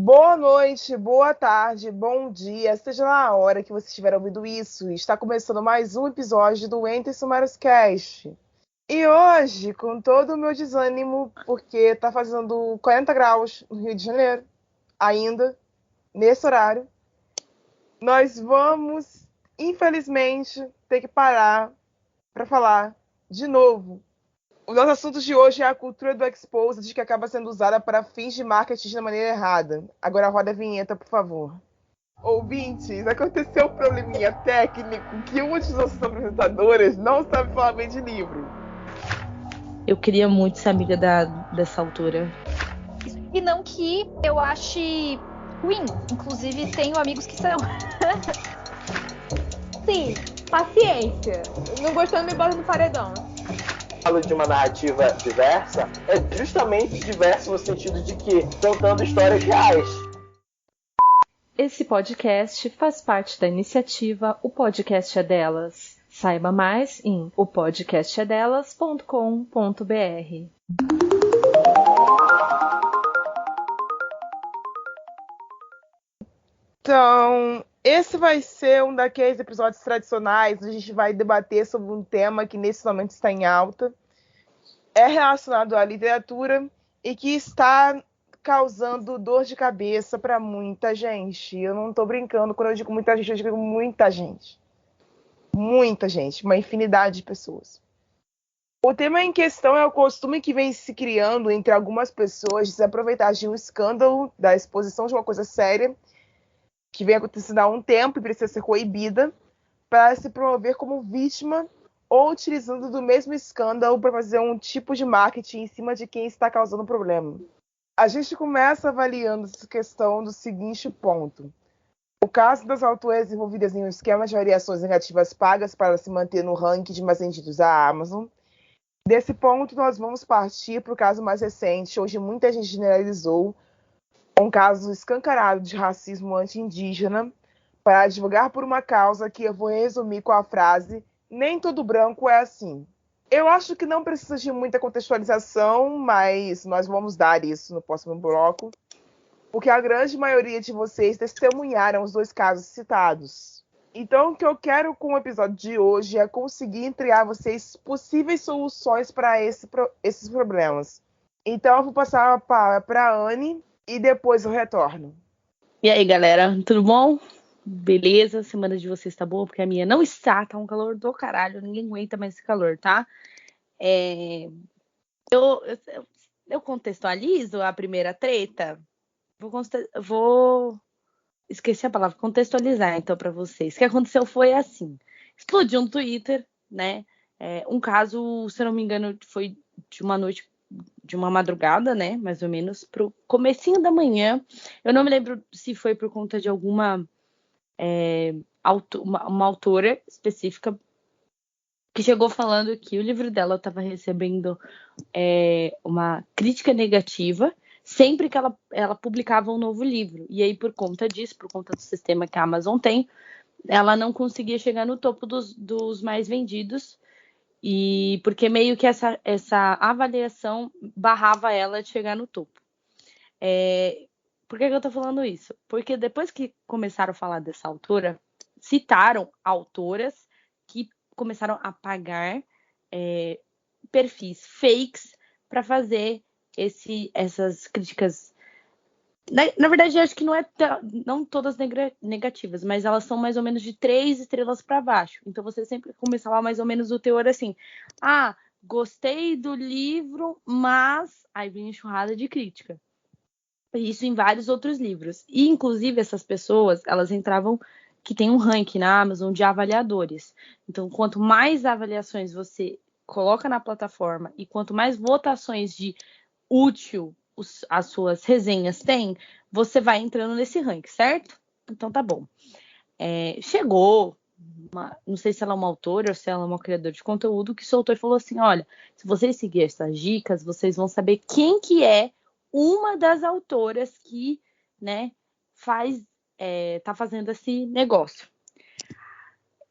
Boa noite, boa tarde, bom dia, seja lá a hora que você estiver ouvindo isso. Está começando mais um episódio do Entre Sumários Cast. E hoje, com todo o meu desânimo, porque tá fazendo 40 graus no Rio de Janeiro, ainda, nesse horário, nós vamos, infelizmente, ter que parar para falar de novo. O nosso assunto de hoje é a cultura do exposed, que acaba sendo usada para fins de marketing de maneira errada. Agora roda a vinheta, por favor. Ouvintes, aconteceu um probleminha técnico que uma de nossas apresentadoras não sabe falar bem de livro. Eu queria muito ser amiga dessa autora. E não que eu ache ruim. Inclusive, tenho amigos que são. Sim, paciência. Não gostando, me bota no paredão. Falo de uma narrativa diversa, é justamente diverso no sentido de que contando histórias reais. Esse podcast faz parte da iniciativa O Podcast é Delas. Saiba mais em opodcastedelas.com.br. Então, esse vai ser um daqueles episódios tradicionais onde a gente vai debater sobre um tema que nesse momento está em alta, é relacionado à literatura e que está causando dor de cabeça para muita gente. Eu não estou brincando, quando eu digo muita gente, eu digo muita gente. Muita gente, uma infinidade de pessoas. O tema em questão é o costume que vem se criando entre algumas pessoas de se aproveitar de um escândalo, da exposição de uma coisa séria, que vem acontecendo há um tempo e precisa ser coibida, para se promover como vítima ou utilizando do mesmo escândalo para fazer um tipo de marketing em cima de quem está causando o problema. A gente começa avaliando essa questão do seguinte ponto. O caso das autoras envolvidas em um esquema de variações negativas pagas para se manter no ranking de mais vendidos da Amazon. Desse ponto, nós vamos partir para o caso mais recente, onde muita gente generalizou um caso escancarado de racismo anti-indígena, para advogar por uma causa que eu vou resumir com a frase: nem todo branco é assim. Eu acho que não precisa de muita contextualização, mas nós vamos dar isso no próximo bloco, porque a grande maioria de vocês testemunharam os dois casos citados. Então, o que eu quero com o episódio de hoje é conseguir entregar a vocês possíveis soluções para esses problemas. Então, eu vou passar para a Anne e depois eu retorno. E aí, galera, tudo bom? Beleza? A semana de vocês tá boa? Porque a minha não está, tá um calor do caralho, ninguém aguenta mais esse calor, tá? Eu contextualizo a primeira treta. Vou esqueci a palavra, contextualizar então para vocês. O que aconteceu foi assim: explodiu no Twitter, né? Um caso, se eu não me engano, foi de uma noite, de uma madrugada, né? Mais ou menos, pro comecinho da manhã. Eu não me lembro se foi por conta de alguma uma autora específica que chegou falando que o livro dela estava recebendo uma crítica negativa sempre que ela publicava um novo livro. E aí, por conta disso, por conta do sistema que a Amazon tem, ela não conseguia chegar no topo dos mais vendidos, e porque meio que essa avaliação barrava ela de chegar no topo. Por que eu tô falando isso? Porque depois que começaram a falar dessa autora, citaram autoras que começaram a pagar perfis fakes para fazer essas críticas. Na verdade, eu acho que não todas negativas, mas elas são mais ou menos de 3 estrelas para baixo. Então você sempre começava mais ou menos o teor assim: gostei do livro, mas aí vem enxurrada de crítica. Isso em vários outros livros. E, inclusive, essas pessoas, elas entravam, que tem um ranking na Amazon de avaliadores. Então, quanto mais avaliações você coloca na plataforma e quanto mais votações de útil as suas resenhas têm, você vai entrando nesse ranking, certo? Então, tá bom. Chegou, não sei se ela é uma autora ou se ela é uma criadora de conteúdo, que soltou e falou assim: olha, se vocês seguirem essas dicas, vocês vão saber quem que é uma das autoras que, né, tá fazendo esse negócio.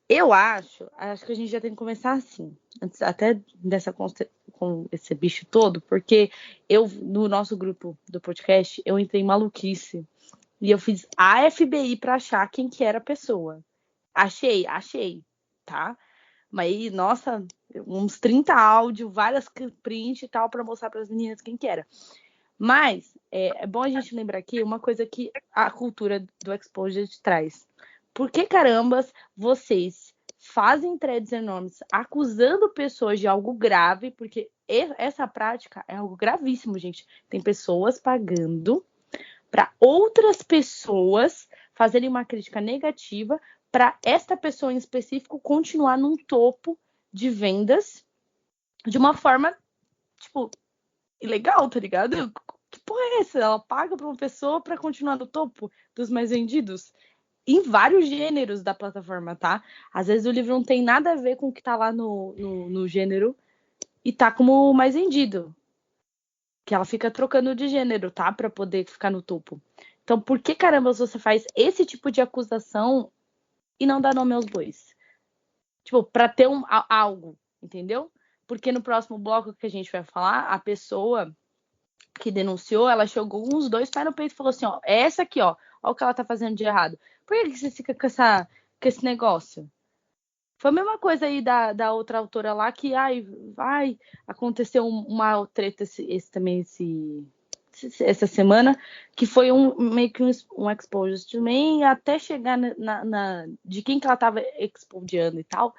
Eu acho que a gente já tem que começar assim, antes até com esse bicho todo, porque no nosso grupo do podcast, eu entrei em maluquice E eu fiz a FBI pra achar quem que era a pessoa. Achei, tá? Mas, nossa, uns 30 áudios, várias print e tal, pra mostrar pras meninas quem que era. Mas é bom a gente lembrar aqui uma coisa que a cultura do Exposed traz. Por que carambas vocês fazem threads enormes acusando pessoas de algo grave? Porque essa prática é algo gravíssimo, gente. Tem pessoas pagando para outras pessoas fazerem uma crítica negativa para esta pessoa em específico continuar num topo de vendas de uma forma, tipo, ilegal, tá ligado? Que porra é essa? Ela paga pra uma pessoa pra continuar no topo dos mais vendidos? Em vários gêneros da plataforma, tá? Às vezes o livro não tem nada a ver com o que tá lá no gênero e tá como mais vendido. Que ela fica trocando de gênero, tá? Pra poder ficar no topo. Então, por que caramba você faz esse tipo de acusação e não dá nome aos bois? Tipo, pra ter algo, entendeu? Porque no próximo bloco que a gente vai falar, a pessoa que denunciou, ela jogou uns 2 pés no peito e falou assim, ó, é essa aqui, ó o que ela tá fazendo de errado. Por que você fica com esse negócio? Foi a mesma coisa aí da outra autora lá, que aconteceu uma treta essa semana, que foi meio que um exposure também, até chegar de quem que ela tava expondo e tal.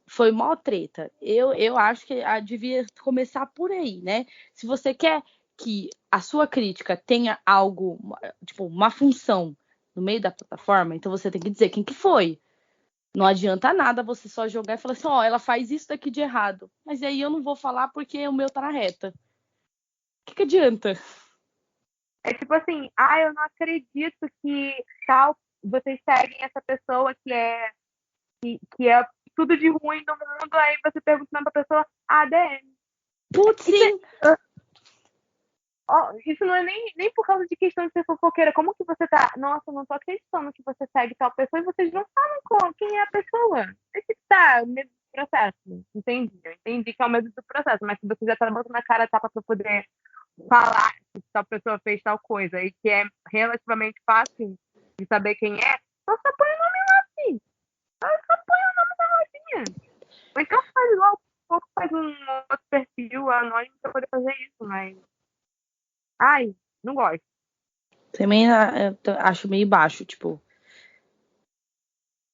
Foi mó treta. Eu acho que devia começar por aí, né? Se você quer que a sua crítica tenha algo, tipo, uma função no meio da plataforma, então você tem que dizer quem que foi. Não adianta nada você só jogar e falar assim, ó, ela faz isso daqui de errado. Mas aí eu não vou falar porque o meu tá na reta. O que adianta? É tipo assim, eu não acredito que vocês seguem essa pessoa que é tudo de ruim no mundo, aí você perguntando pra pessoa, DM. Putz, sim! Isso não é nem por causa de questão de ser fofoqueira. Como que você tá? Nossa, não tô acreditando que você segue tal pessoa e vocês não falam quem é a pessoa. Esse tá, o medo do processo. Entendi. Eu entendi que é o medo do processo, mas se você já tá botando na cara a tapa pra poder falar que tal pessoa fez tal coisa e que é relativamente fácil de saber quem é, então só põe o nome lá, assim. Só põe o nome da rodinha. Ou então faz igual, faz um outro perfil anônimo pra poder fazer isso, mas não gosto. Também acho meio baixo, tipo.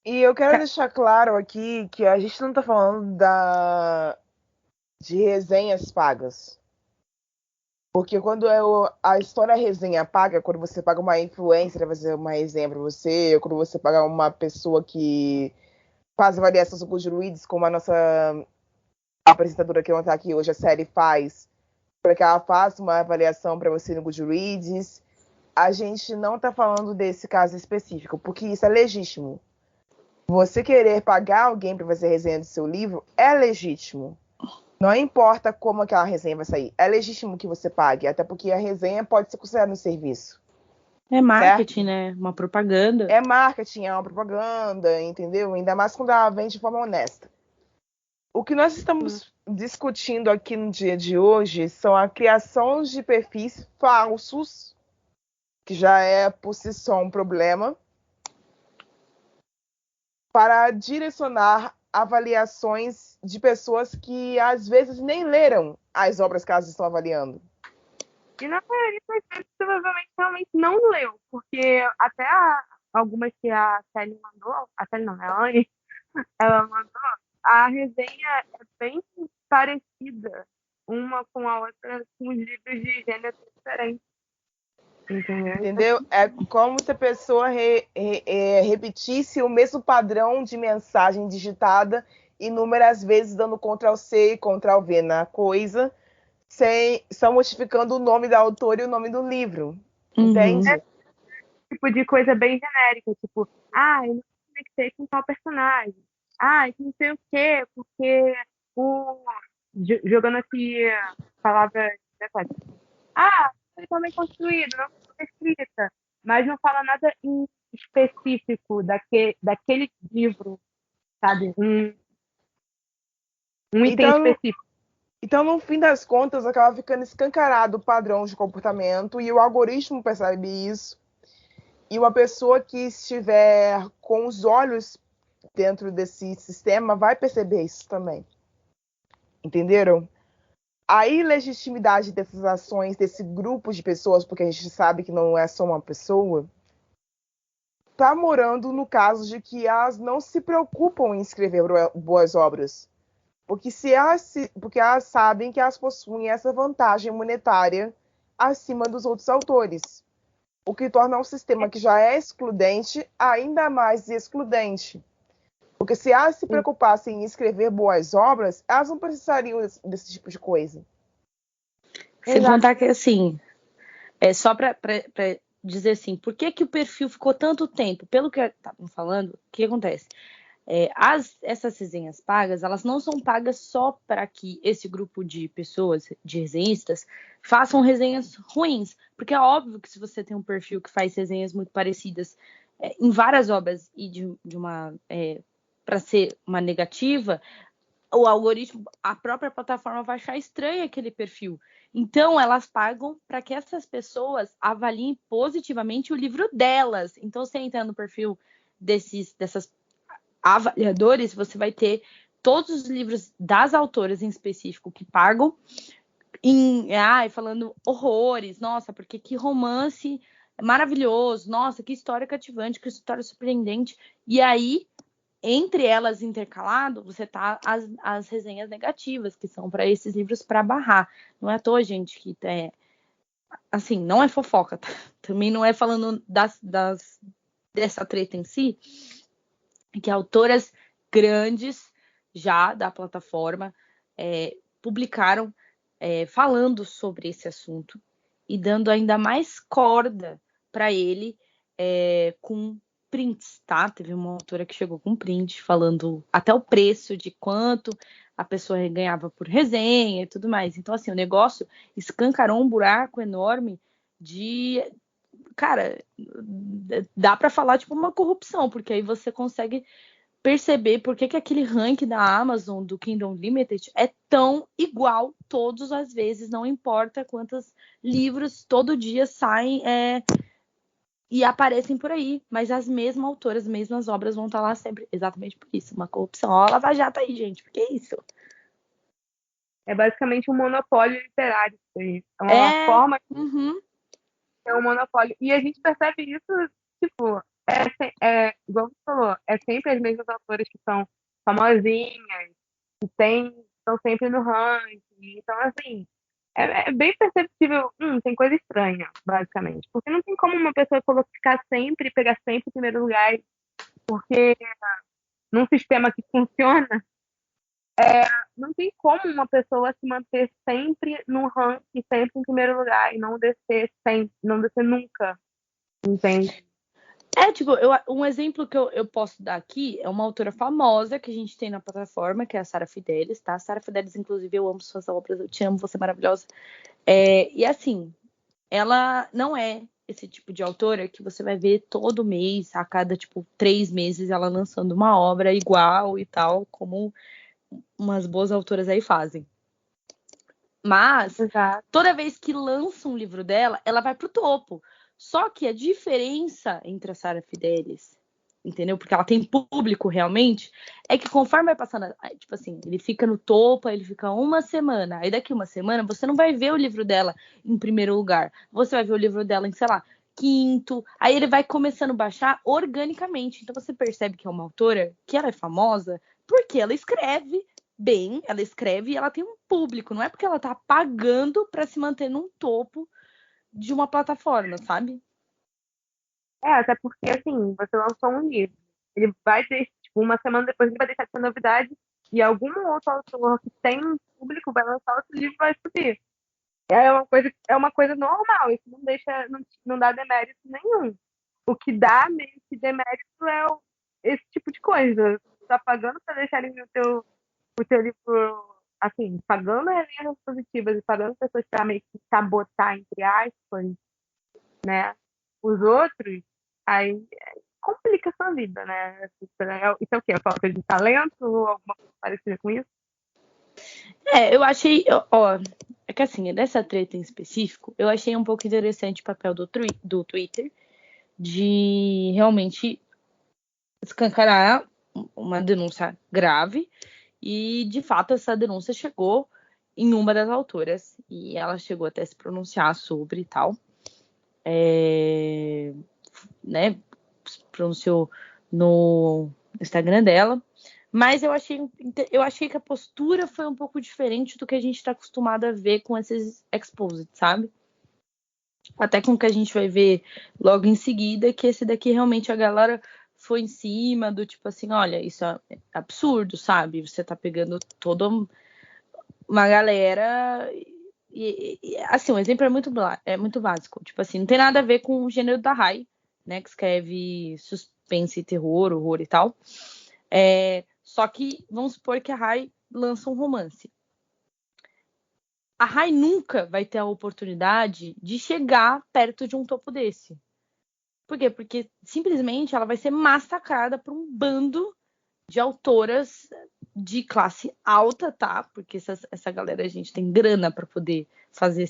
E eu quero deixar claro aqui que a gente não tá falando de resenhas pagas. Porque quando a história resenha paga, quando você paga uma influencer pra fazer uma resenha pra você, ou quando você paga uma pessoa que faz avaliação sobre os Goodreads, como a nossa apresentadora que não tá aqui hoje, a série faz, para que ela faça uma avaliação para você no Goodreads, a gente não tá falando desse caso específico, porque isso é legítimo. Você querer pagar alguém para fazer resenha do seu livro é legítimo. Não importa como aquela resenha vai sair. É legítimo que você pague, até porque a resenha pode ser considerada um serviço. É marketing, certo? Né? Uma propaganda. É marketing, é uma propaganda, entendeu? Ainda mais quando ela vem de forma honesta. O que nós estamos discutindo aqui no dia de hoje são a criação de perfis falsos, que já é por si só um problema, para direcionar avaliações de pessoas que às vezes nem leram as obras que elas estão avaliando. E na maioria das vezes provavelmente realmente não leu, porque até algumas que a Sally mandou, a Sally não, a Anne, ela mandou, a resenha é bem parecida uma com a outra, com os livros de gênero diferentes. Entendeu? É como se a pessoa repetisse o mesmo padrão de mensagem digitada inúmeras vezes, dando Ctrl+C e Ctrl+V na coisa, só modificando o nome da autora e o nome do livro. Entende? É tipo de coisa bem genérica, tipo, eu não conectei com tal personagem. Não sei o quê, porque jogando aqui a palavra totalmente construído, não escrita, mas não fala nada em específico daquele livro, sabe? Um item específico. Então, no fim das contas, acaba ficando escancarado o padrão de comportamento e o algoritmo percebe isso E uma pessoa que estiver com os olhos dentro desse sistema vai perceber isso também. Entenderam? A ilegitimidade dessas ações, desse grupo de pessoas, porque a gente sabe que não é só uma pessoa, está morando no caso de que elas não se preocupam em escrever boas obras. Porque elas sabem que elas possuem essa vantagem monetária acima dos outros autores. O que torna um sistema que já é excludente ainda mais excludente. Porque se elas se preocupassem em escrever boas obras, elas não precisariam desse tipo de coisa. Sem contar que, assim, só para dizer assim, por que o perfil ficou tanto tempo? Pelo que estavam falando, o que acontece? Essas resenhas pagas, elas não são pagas só para que esse grupo de pessoas, de resenhistas, façam resenhas ruins. Porque é óbvio que se você tem um perfil que faz resenhas muito parecidas em várias obras e de uma para ser uma negativa, o algoritmo, a própria plataforma vai achar estranho aquele perfil. Então, elas pagam para que essas pessoas avaliem positivamente o livro delas. Então, você entra no perfil dessas avaliadores, você vai ter todos os livros das autoras em específico que pagam, falando horrores, nossa, porque que romance maravilhoso, nossa, que história cativante, que história surpreendente. E aí, entre elas intercalado, você tá as resenhas negativas, que são para esses livros para barrar. Não é à toa, gente, que assim, não é fofoca, tá? Também não é falando dessa treta em si, que autoras grandes já da plataforma publicaram falando sobre esse assunto e dando ainda mais corda para ele com prints, tá? Teve uma autora que chegou com print falando até o preço de quanto a pessoa ganhava por resenha e tudo mais. Então, assim, o negócio escancarou um buraco enorme de... Cara, dá para falar tipo uma corrupção, porque aí você consegue perceber por que aquele ranking da Amazon, do Kindle Unlimited, é tão igual todas as vezes, não importa quantos livros todo dia saem e aparecem por aí, mas as mesmas autoras, as mesmas obras vão estar lá sempre, exatamente por isso, uma corrupção. Ó, a Lava Jato aí, gente, por que isso? É basicamente um monopólio literário. É uma forma de ter um monopólio. E a gente percebe isso, tipo, igual você falou, é sempre as mesmas autoras que são famosinhas, que estão sempre no ranking. Então, assim, é bem perceptível. Tem coisa estranha, basicamente. Porque não tem como uma pessoa ficar sempre, pegar sempre em primeiro lugar, porque num sistema que funciona, não tem como uma pessoa se manter sempre no ranking, sempre em primeiro lugar, e não descer sempre, não descer nunca. Entende? Tipo, um exemplo que eu posso dar aqui é uma autora famosa que a gente tem na plataforma, que é a Sara Fidelis, tá? Sara Fidelis, inclusive, eu amo suas obras, eu te amo, você é maravilhosa. E assim, ela não é esse tipo de autora que você vai ver todo mês, a cada, 3 meses, ela lançando uma obra igual e tal, como umas boas autoras aí fazem. Mas, toda vez que lança um livro dela, ela vai pro topo. Só que a diferença entre a Sara Fidelis, entendeu? Porque ela tem público realmente, é que conforme vai passando, tipo assim, ele fica no topo, aí ele fica uma semana. Aí daqui uma semana, você não vai ver o livro dela em primeiro lugar. Você vai ver o livro dela em, sei lá, quinto. Aí ele vai começando a baixar organicamente. Então você percebe que é uma autora, que ela é famosa, porque ela escreve bem, ela escreve e ela tem um público. Não é porque ela tá pagando para se manter num topo de uma plataforma, sabe? Até porque, assim, você lançou um livro. Ele vai ter, uma semana depois ele vai deixar de ser novidade e algum outro autor que tem um público vai lançar outro livro e vai subir. É uma coisa normal, isso não dá demérito nenhum. O que dá meio que demérito é esse tipo de coisa. Você tá pagando para deixarem o teu livro, assim, pagando resenhas positivas e pagando pessoas para meio que sabotar, entre aspas, né, os outros, aí complica a sua vida, né? Isso é o quê? A falta de talento ou alguma coisa parecida com isso? Eu achei, é que assim, dessa treta em específico, eu achei um pouco interessante o papel do Twitter, de realmente escancarar uma denúncia grave. E, de fato, essa denúncia chegou em uma das autoras. E ela chegou até a se pronunciar sobre e tal. Né? Se pronunciou no Instagram dela. Mas eu achei que a postura foi um pouco diferente do que a gente está acostumado a ver com esses exposed, sabe? Até com o que a gente vai ver logo em seguida, que esse daqui realmente a galera foi em cima do tipo assim, olha, isso é absurdo, sabe? Você tá pegando toda uma galera assim, o exemplo é muito básico. Tipo assim, não tem nada a ver com o gênero da Rai, né? Que escreve suspense, terror, horror e tal. Só que vamos supor que a Rai lança um romance. A Rai nunca vai ter a oportunidade de chegar perto de um topo desse. Por quê? Porque simplesmente ela vai ser massacrada por um bando de autoras de classe alta, tá? Porque essa galera, a gente tem grana para poder fazer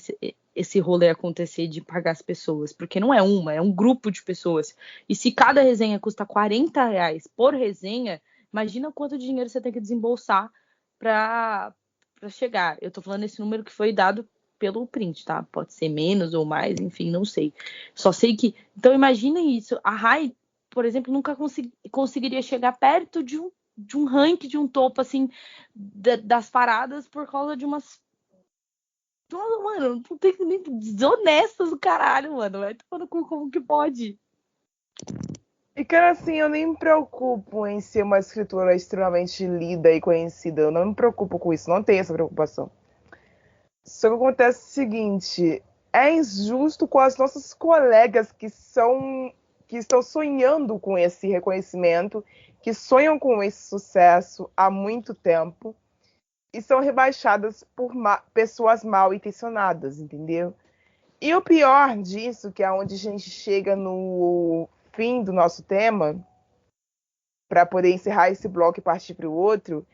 esse rolê acontecer de pagar as pessoas. Porque não é uma, é um grupo de pessoas. E se cada resenha custa R$40 por resenha, imagina quanto dinheiro você tem que desembolsar para chegar. Eu tô falando esse número que foi dado pelo print, tá? Pode ser menos ou mais, enfim, não sei. Só sei que... Então, imagina isso. A Rai, por exemplo, nunca conseguiria chegar perto de um ranking, de um topo, assim, das paradas por causa de umas... Mano, não tem nem desonestas do caralho, mano. Vai tomando cu, como que pode? E, cara, assim, eu nem me preocupo em ser uma escritora extremamente lida e conhecida. Eu não me preocupo com isso, não tenho essa preocupação. Só que acontece o seguinte, é injusto com as nossas colegas que estão sonhando com esse reconhecimento, que sonham com esse sucesso há muito tempo e são rebaixadas por pessoas mal intencionadas, entendeu? E o pior disso, que é onde a gente chega no fim do nosso tema, para poder encerrar esse bloco e partir para o outro,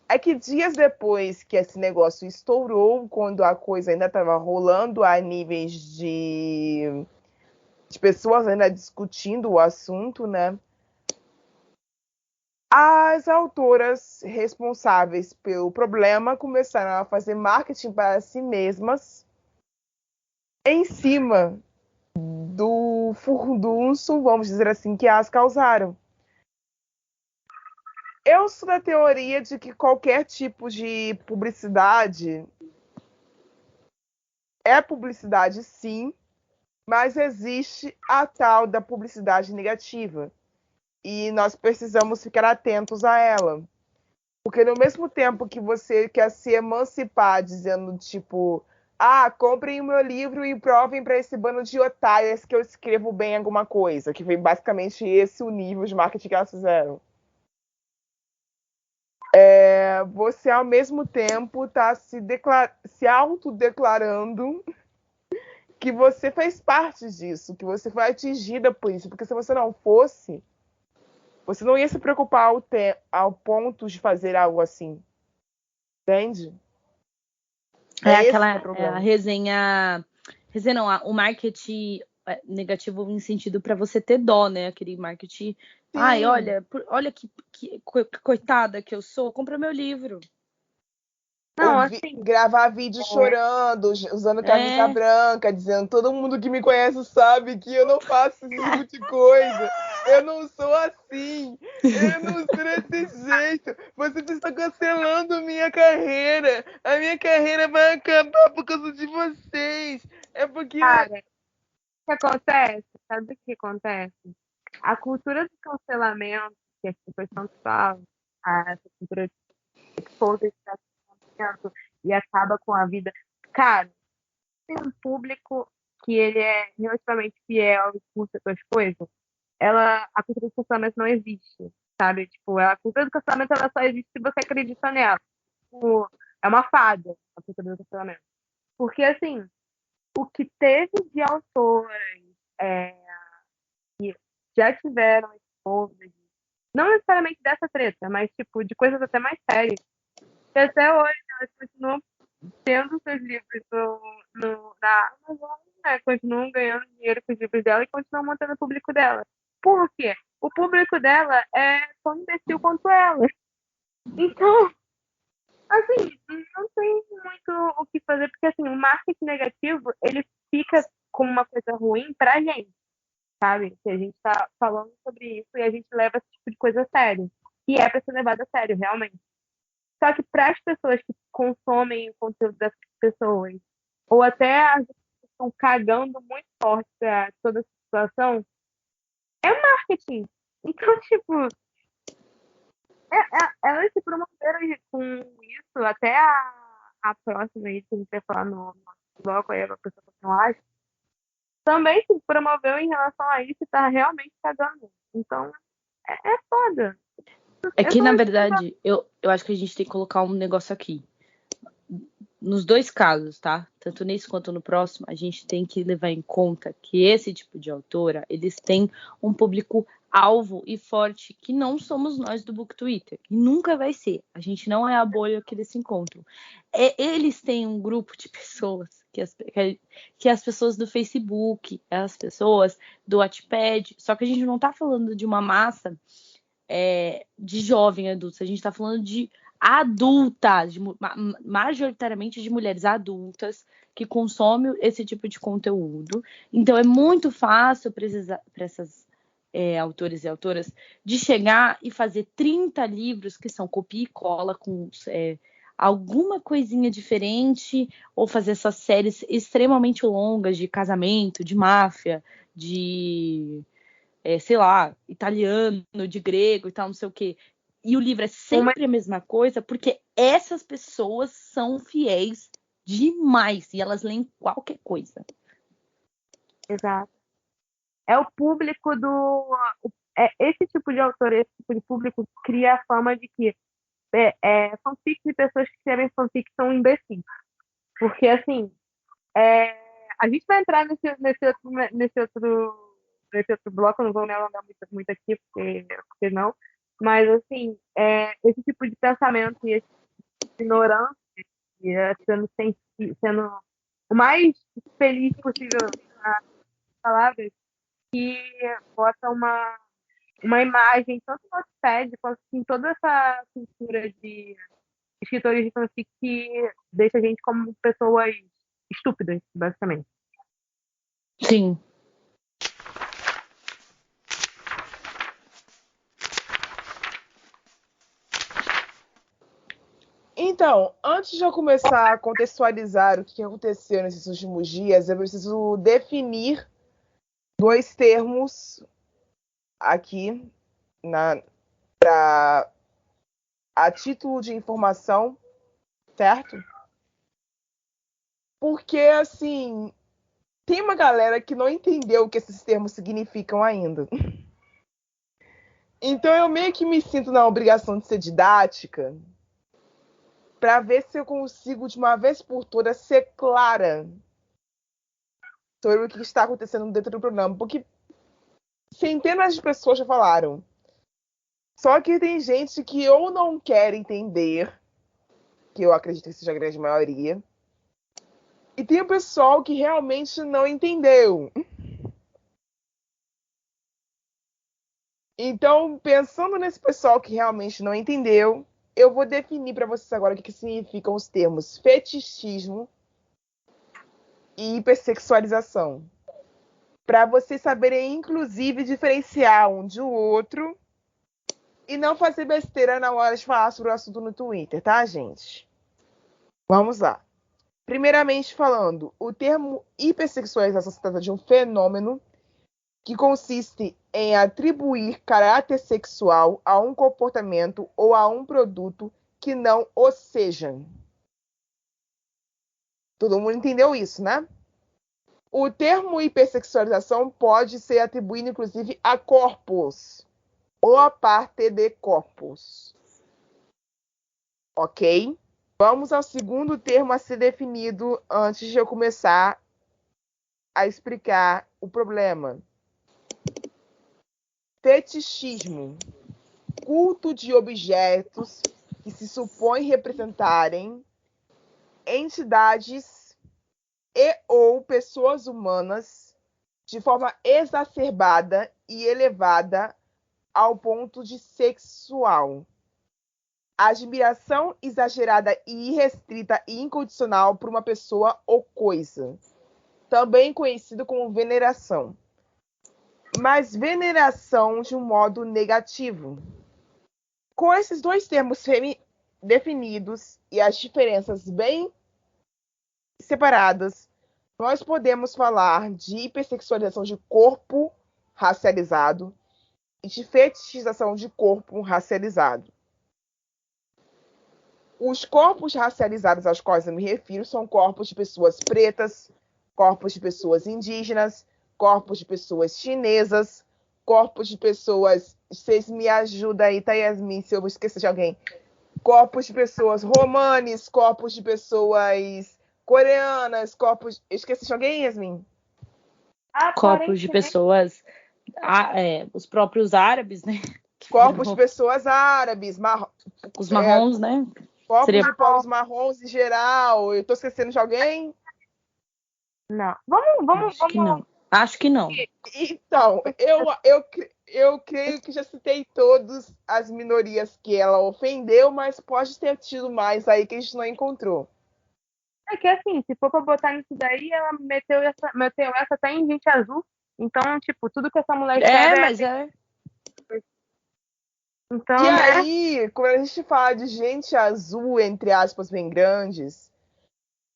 é que dias depois que esse negócio estourou, quando a coisa ainda estava rolando a níveis de pessoas ainda discutindo o assunto, né? As autoras responsáveis pelo problema começaram a fazer marketing para si mesmas em cima do furdunço, vamos dizer assim, que as causaram. Eu sou da teoria de que qualquer tipo de publicidade é publicidade, sim, mas existe a tal da publicidade negativa. E nós precisamos ficar atentos a ela. Porque no mesmo tempo que você quer se emancipar dizendo, tipo, comprem o meu livro e provem para esse bando de otárias que eu escrevo bem alguma coisa, que foi basicamente esse o nível de marketing que elas fizeram. Você, ao mesmo tempo, está se autodeclarando que você fez parte disso, que você foi atingida por isso. Porque se você não fosse, você não ia se preocupar ao ponto de fazer algo assim. Entende? A resenha não, o marketing negativo em sentido para você ter dó, né? Aquele marketing. Sim. Ai, olha que coitada que eu sou, compra meu livro. Não, assim, gravar vídeo chorando, usando camisa branca, dizendo todo mundo que me conhece sabe que eu não faço esse tipo de coisa. Eu não sou assim. Eu não sou desse jeito. Vocês estão cancelando minha carreira. A minha carreira vai acabar por causa de vocês. É porque... Cara, o que acontece? Sabe o que acontece? A cultura do cancelamento, que as pessoas tanto falam, essa cultura de exposed e acaba com a vida. Cara, tem um público que ele é relativamente fiel e curte as coisas, a cultura do cancelamento não existe, sabe? Tipo, a cultura do cancelamento ela só existe se você acredita nela. Tipo, é uma fada a cultura do cancelamento. Porque, assim, o que teve de autoras que já tiveram exposed, não necessariamente dessa treta, mas, tipo, de coisas até mais sérias, que até hoje elas continuam tendo seus livros na Amazon continuam ganhando dinheiro com os livros dela e continuam mantendo o público dela. Por quê? O público dela é tão imbecil quanto ela. Então, assim, não tem muito o que fazer, porque assim, o marketing negativo, ele fica como uma coisa ruim pra gente, sabe? Que a gente tá falando sobre isso e a gente leva esse tipo de coisa a sério. E é pra ser levado a sério, realmente. Só que para as pessoas que consomem o conteúdo dessas pessoas, ou até as pessoas que estão cagando muito forte pra toda essa situação, é marketing. Então, tipo, elas se promoveram com isso, até a próxima aí, que a gente vai falar no nosso bloco, aí a pessoa que não acha, também se promoveu em relação a isso e tá realmente cagando. Então, é foda. É que, na verdade, eu acho que a gente tem que colocar um negócio aqui. Nos dois casos, tá? Tanto nesse quanto no próximo, a gente tem que levar em conta que esse tipo de autora, eles têm um público-alvo e forte, que não somos nós do Book Twitter. E nunca vai ser. A gente não é a bolha que eles se encontram. Eles têm um grupo de pessoas, que as pessoas do Facebook, as pessoas do Wattpad, só que a gente não tá falando de uma massa de jovem adultos, a gente está falando de adultas, majoritariamente de mulheres adultas que consomem esse tipo de conteúdo. Então é muito fácil para essas autores e autoras de chegar e fazer 30 livros que são copia e cola com alguma coisinha diferente, ou fazer essas séries extremamente longas de casamento, de máfia, de sei lá, italiano, de grego e tal, não sei o quê. E o livro é sempre a mesma coisa, porque essas pessoas são fiéis demais e elas leem qualquer coisa. Exato. É o público esse tipo de autor, esse tipo de público cria a fama de que fanfics e pessoas que escrevem fanfics são imbecis. Porque, assim, a gente vai entrar nesse outro bloco, eu não vou me alongar muito aqui, porque não. Mas, assim, esse tipo de pensamento e esse tipo de ignorância, sendo o mais feliz possível nas palavras, que bota uma imagem, tanto no Wattpad quanto em toda essa cultura de escritores de fanfic, que deixa a gente como pessoas estúpidas, basicamente. Sim. Então, antes de eu começar a contextualizar o que aconteceu nesses últimos dias, eu preciso definir dois termos aqui a título de informação, certo? Porque, assim, tem uma galera que não entendeu o que esses termos significam ainda. Então eu meio que me sinto na obrigação de ser didática para ver se eu consigo, de uma vez por todas, ser clara sobre o que está acontecendo dentro do programa. Porque centenas de pessoas já falaram. Só que tem gente que ou não quer entender, que eu acredito que seja a grande maioria, e tem o pessoal que realmente não entendeu. Então, pensando nesse pessoal que realmente não entendeu, eu vou definir para vocês agora o que significam os termos fetichismo e hipersexualização. Para vocês saberem, inclusive, diferenciar um de outro e não fazer besteira na hora de falar sobre o assunto no Twitter, tá, gente? Vamos lá. Primeiramente falando, o termo hipersexualização se trata de um fenômeno que consiste em atribuir caráter sexual a um comportamento ou a um produto que não o seja. Todo mundo entendeu isso, né? O termo hipersexualização pode ser atribuído, inclusive, a corpos ou a parte de corpos. Ok? Vamos ao segundo termo a ser definido antes de eu começar a explicar o problema. Fetichismo. Culto de objetos que se supõe representarem entidades e ou pessoas humanas de forma exacerbada e elevada ao ponto de sexual. Admiração exagerada e irrestrita e incondicional por uma pessoa ou coisa. Também conhecido como veneração. Mas veneração de um modo negativo. Com esses dois termos definidos e as diferenças bem separadas, nós podemos falar de hipersexualização de corpo racializado e de fetichização de corpo racializado. Os corpos racializados aos quais eu me refiro são corpos de pessoas pretas, corpos de pessoas indígenas, corpos de pessoas chinesas, corpos de pessoas... Vocês me ajudam aí, tá, Yasmin, se eu esquecer de alguém. Corpos de pessoas romanes, corpos de pessoas coreanas, corpos... Eu esqueci de alguém, Yasmin? Corpos de pessoas... os próprios árabes, né? Corpos de pessoas árabes, os marrons, né? Corpos de povos marrons em geral. Eu tô esquecendo de alguém? Não. Vamos. Acho que não. Então, eu creio que já citei todas as minorias que ela ofendeu, mas pode ter tido mais aí que a gente não encontrou. É que assim, se for pra botar nisso daí, ela meteu essa até em Gente Azul. Então, tipo, tudo que essa mulher escreve mas é. Então, e aí, quando a gente fala de gente azul, entre aspas, bem grandes,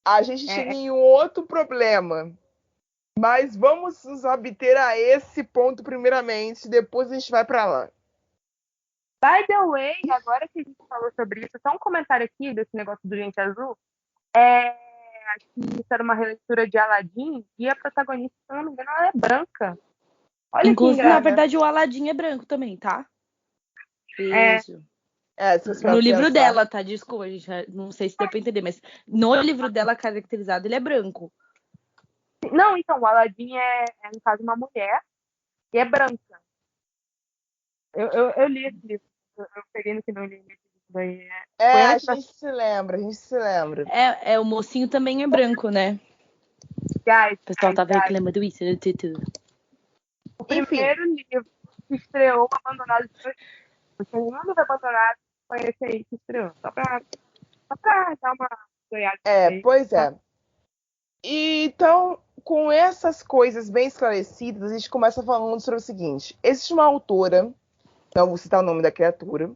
a gente chega em um outro problema. Mas vamos nos obter a esse ponto primeiramente, depois a gente vai para lá. By the way, agora que a gente falou sobre isso, só um comentário aqui desse negócio do Gente Azul. Acho que isso era uma releitura de Aladdin e a protagonista, se não me engano, ela é branca. Olha inclusive, que na verdade, o Aladdin é branco também, tá? Isso. No livro dela, tá? Desculpa, gente. Não sei se deu pra entender, mas no livro dela, caracterizado, ele é branco. Não, então, o Aladdin no caso, uma mulher e é branca. Eu li esse livro. Eu peguei no que não li esse livro daí. A gente se lembra. O mocinho também é branco, né? O pessoal tava reclamando isso. O primeiro livro que estreou Abandonado. O segundo livro Abandonado foi esse aí que estreou. Só pra dar uma olhada. Pois é. Então, com essas coisas bem esclarecidas, a gente começa falando sobre o seguinte. Existe uma autora, não vou citar o nome da criatura,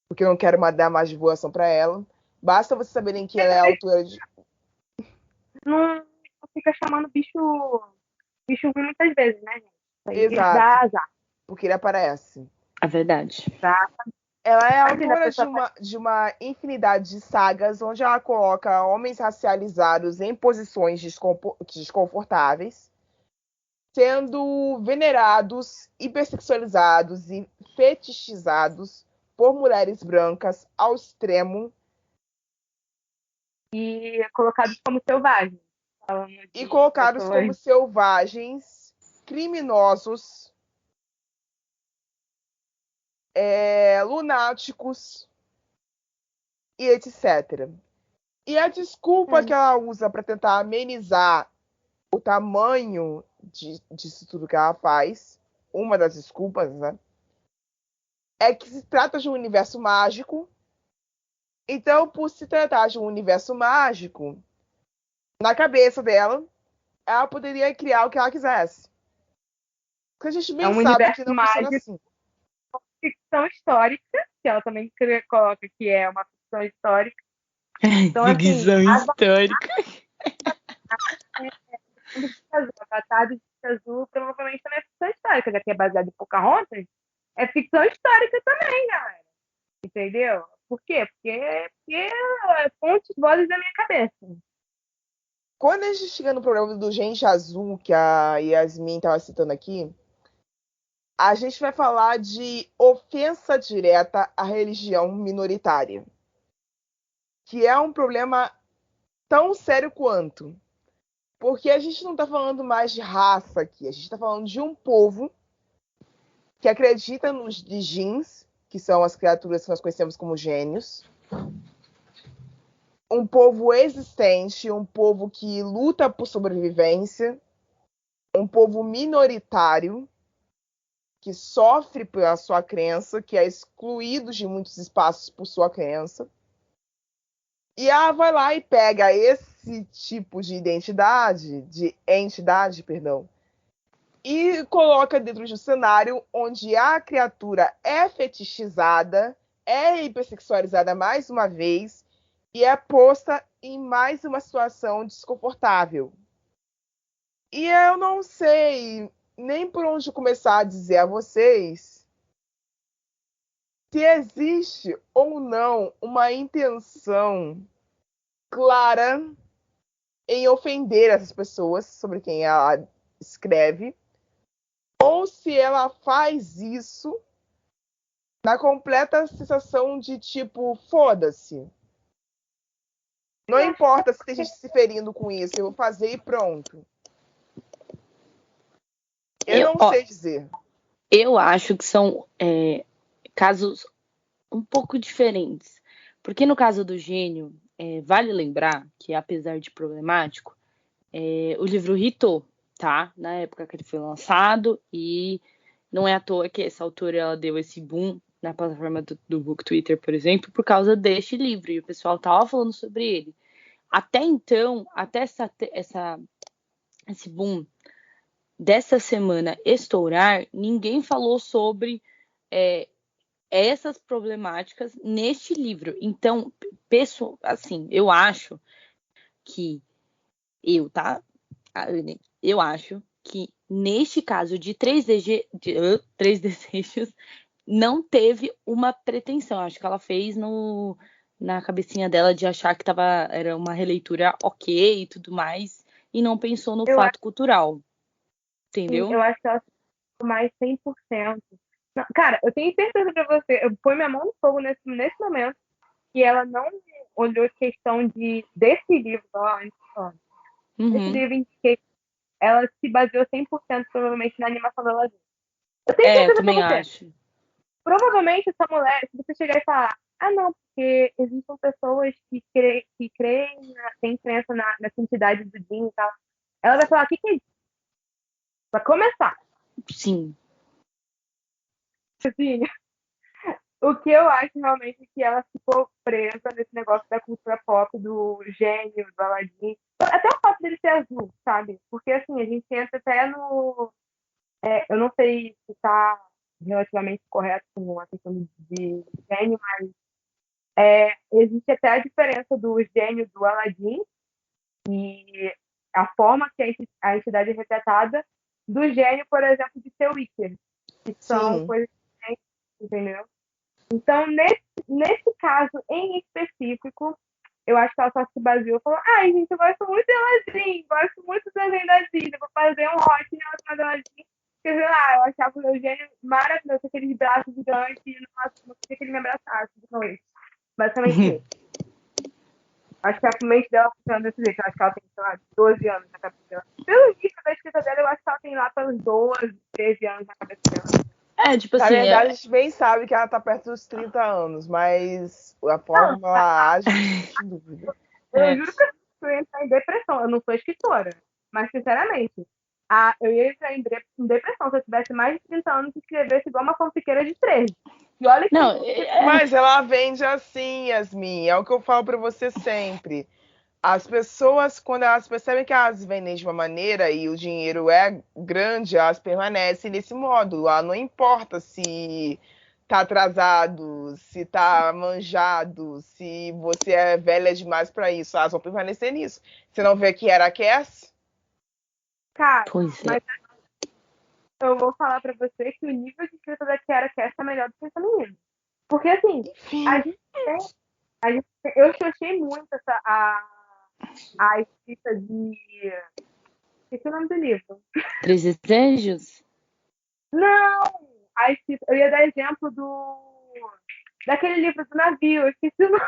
porque eu não quero dar mais divulgação para ela. Basta vocês saberem que ela é autora de... Não fica chamando bicho ruim muitas vezes, né, gente? Exato. Porque ele aparece. É verdade. Tá. Ela é autora de uma infinidade de sagas, onde ela coloca homens racializados em posições desconfortáveis, sendo venerados, hipersexualizados e fetichizados por mulheres brancas ao extremo. E colocados como selvagens. E colocados como selvagens, criminosos, lunáticos e etc. E a desculpa que ela usa para tentar amenizar o tamanho disso tudo que ela faz, uma das desculpas, né, é que se trata de um universo mágico. Então, por se tratar de um universo mágico, na cabeça dela, ela poderia criar o que ela quisesse. Porque a gente bem sabe que não funciona assim. Ficção histórica, que ela também coloca que é uma ficção histórica. Então, ficção histórica. Avatar de Azul provavelmente também é ficção histórica, já que é baseado em Pocahontas, é ficção histórica também, galera. Entendeu? Por quê? Porque é fontes vozes da minha cabeça. Quando a gente chega no problema do Gente Azul, que a Yasmin estava citando aqui, a gente vai falar de ofensa direta à religião minoritária, que é um problema tão sério quanto. Porque a gente não está falando mais de raça aqui, a gente está falando de um povo que acredita nos djinns, que são as criaturas que nós conhecemos como gênios, um povo existente, um povo que luta por sobrevivência, um povo minoritário, que sofre pela sua crença, que é excluído de muitos espaços por sua crença. E ela vai lá e pega esse tipo de entidade, perdão, e coloca dentro de um cenário onde a criatura é fetichizada, é hipersexualizada mais uma vez e é posta em mais uma situação desconfortável. E eu não sei nem por onde começar a dizer a vocês se existe ou não uma intenção clara em ofender essas pessoas sobre quem ela escreve, ou se ela faz isso na completa sensação de tipo, foda-se. Não importa se tem gente se ferindo com isso, eu vou fazer e pronto. Eu não sei dizer. Eu acho que são casos um pouco diferentes. Porque no caso do Gênio, vale lembrar que, apesar de problemático, o livro hitou, tá? Na época que ele foi lançado, e não é à toa que essa autora ela deu esse boom na plataforma do Book Twitter, por exemplo, por causa deste livro, e o pessoal tava falando sobre ele. Até então, até esse boom dessa semana estourar, ninguém falou sobre essas problemáticas neste livro. Então, assim, eu acho que eu acho que neste caso de três desejos não teve uma pretensão. Acho que ela fez na cabecinha dela de achar que era uma releitura ok e tudo mais, e não pensou no fato cultural. Entendeu? Sim, eu acho que ela ficou mais 100%. Não, cara, eu tenho certeza pra você, eu ponho minha mão no fogo nesse momento, que ela não olhou questão desse livro, desse livro em que ela se baseou 100% provavelmente na animação da Aladdin. Eu tenho certeza eu também acho. Provavelmente essa mulher, se você chegar e falar, não, porque existem pessoas que creem, têm crença nessa entidade do Jin e tal, ela vai falar, o que é isso? Pra começar. Sim. Assim, o que eu acho realmente é que ela ficou presa nesse negócio da cultura pop, do Gênio, do Aladdin. Até o fato dele ser azul, sabe? Porque assim, a gente entra até no... eu não sei se tá relativamente correto com a questão de gênio, mas existe até a diferença do gênio do Aladdin e a forma que a entidade é retratada do gênio, por exemplo, de seu Wicker, que são coisas diferentes, entendeu? Então, nesse caso em específico, eu acho que ela só se baseou e falou, gente, eu gosto muito de Aladdin, gosto muito do desenho da Disney, vou fazer um hot relacionado a Aladdin. Porque, sei lá, eu achava o meu gênio maravilhoso, aqueles braços gigantes, e não queria que ele me abraçasse de noite. Basicamente isso. Acho que a mente dela funciona desse jeito. Eu acho que ela tem, sei lá, 12 anos na cabeça dela. Pelo início da escrita dela, eu acho que ela tem lá pelos 12, 13 anos na cabeça dela. Tipo Na assim. verdade, a gente bem sabe que ela tá perto dos 30 anos, mas a forma como ela age, sem dúvida. Eu juro que eu ia entrar em depressão. Eu não sou escritora, mas, sinceramente, eu ia entrar em depressão se eu tivesse mais de 30 anos e escrevesse igual uma fanfiqueira de 13. E olha que... Não, Mas ela vende assim, Yasmin. É o que eu falo pra você sempre. As pessoas, quando elas percebem que elas vendem de uma maneira e o dinheiro é grande, elas permanecem nesse módulo. Não importa se tá atrasado, se tá manjado, se você é velha demais pra isso. Elas vão permanecer nisso. Você não vê que era a Cass? Cara, pois mas eu vou falar pra você que o nível de escrita da Kiara Cass é melhor do que essa menina. Porque, assim, eu achei muito a escrita de... Esqueci o nome do livro. Três Desejos? Não! A escrita... Eu ia dar exemplo daquele livro do navio. Eu esqueci o nome.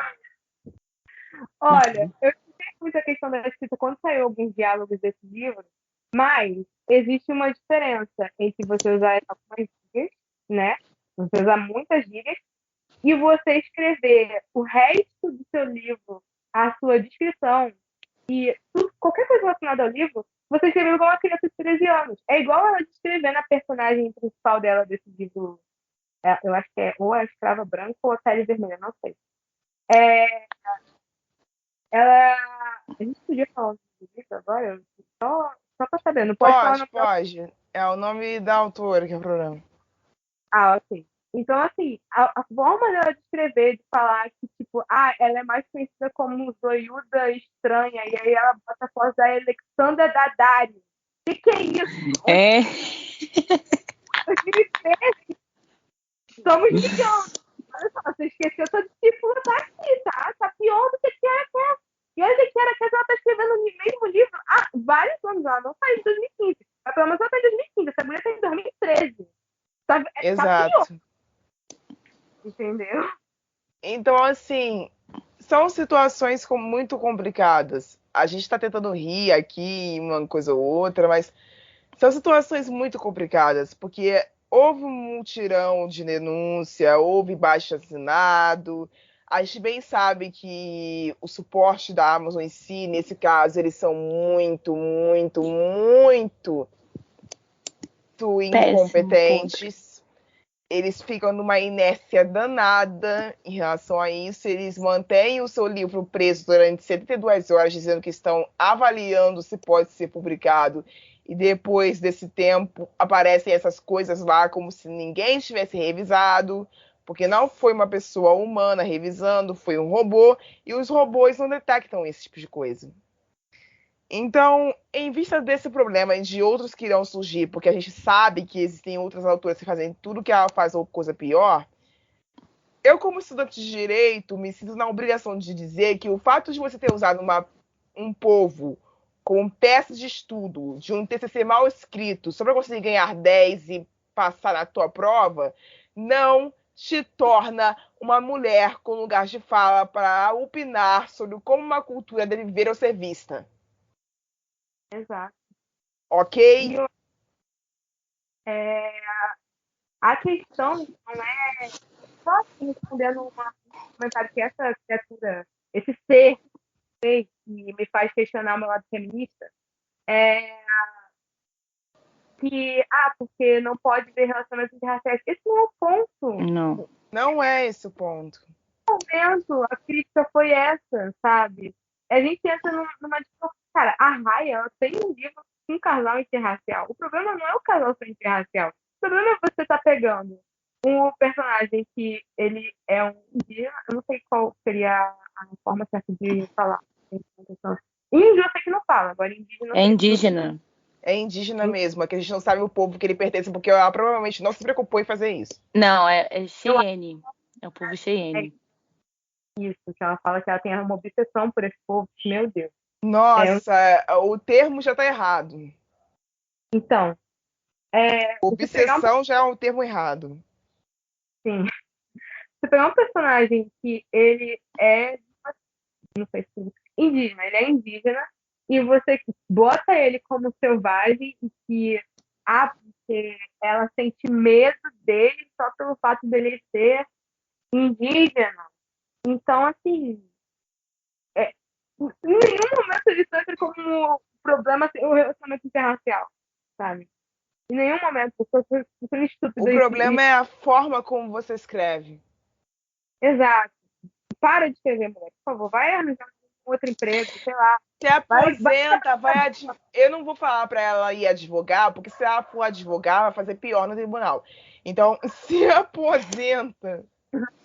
Olha, eu esqueci muito a questão da escrita quando saiu alguns diálogos desse livro, mas existe uma diferença entre você usar algumas gírias, né? Você usar muitas gírias e você escrever o resto do seu livro a sua descrição e qualquer coisa relacionada ao livro, você escreveu igual uma criança de 13 anos. É igual ela descrevendo a personagem principal dela desse livro. Eu acho que é ou a Escrava Branca ou a Pele Vermelha, não sei. A gente podia falar disso agora? Só pra saber, não pode falar no Pode. É o nome da autora que é o problema. Ok. Então, assim, a forma dela de escrever, de falar que, tipo, ela é mais conhecida como Zoiuda Estranha, e aí ela bota a foto da Alexandra Daddario. O que é isso? 2013, somos milhões. Olha só, você esqueceu, sua discípula tá aqui, tá? Tá pior do que Kiara Cass. E olha que Kiara Cass, ela tá escrevendo o mesmo livro há vários anos. Ela não saiu em 2015. Mas pelo menos ela tá em 2015. Essa mulher tá em 2013. Exato. Tá pior. Entendeu? Então, assim, são situações muito complicadas. A gente está tentando rir aqui, uma coisa ou outra, mas são situações muito complicadas, porque houve um mutirão de denúncia, houve baixo-assinado. A gente bem sabe que o suporte da Amazon em si, nesse caso, eles são muito incompetentes. Eles ficam numa inércia danada em relação a isso. Eles mantêm o seu livro preso durante 72 horas, dizendo que estão avaliando se pode ser publicado. E depois desse tempo, aparecem essas coisas lá como se ninguém tivesse revisado, porque não foi uma pessoa humana revisando, foi um robô. E os robôs não detectam esse tipo de coisa. Então, em vista desse problema e de outros que irão surgir, porque a gente sabe que existem outras autoras que fazem tudo que ela faz ou coisa pior, eu, como estudante de direito, me sinto na obrigação de dizer que o fato de você ter usado um povo com peças de estudo, de um TCC mal escrito, só para conseguir ganhar 10 e passar na tua prova, não te torna uma mulher com lugar de fala para opinar sobre como uma cultura deve viver ou ser vista. Exato. Ok? A questão não é só respondendo um comentário que essa criatura, esse ser que me faz questionar o meu lado feminista, que, porque não pode ver relacionamentos interraciais. Esse não é o ponto. Não é esse o ponto. No momento, a crítica foi essa, sabe? A gente entra numa discussão. Cara, a Raya, ela tem um livro com um casal interracial. O problema não é o casal ser interracial. O problema é você estar pegando um personagem que ele é um indígena. Eu não sei qual seria a forma certa de falar. Índio eu sei que não fala, agora indígena... É indígena. É indígena mesmo, é que a gente não sabe o povo que ele pertence, porque ela provavelmente não se preocupou em fazer isso. Não, é Cheyenne. É o povo Cheyenne. Isso, que ela fala que ela tem uma obsessão por esse povo. Meu Deus. Nossa, o termo já tá errado. Então, obsessão já é um termo errado. Sim. Você pegar um personagem que ele é, não sei se indígena, ele é indígena, e você bota ele como selvagem e que porque ela sente medo dele só pelo fato dele ser indígena. Então, assim, em nenhum momento ele entra como problema o relacionamento interracial, sabe? Em nenhum momento. O problema é a forma como você escreve. Exato. Para de escrever, mulher, por favor. Vai arranjar um outro emprego, sei lá. Se aposenta, eu não vou falar para ela ir advogar, porque se ela for advogar, vai fazer pior no tribunal. Então, se aposenta.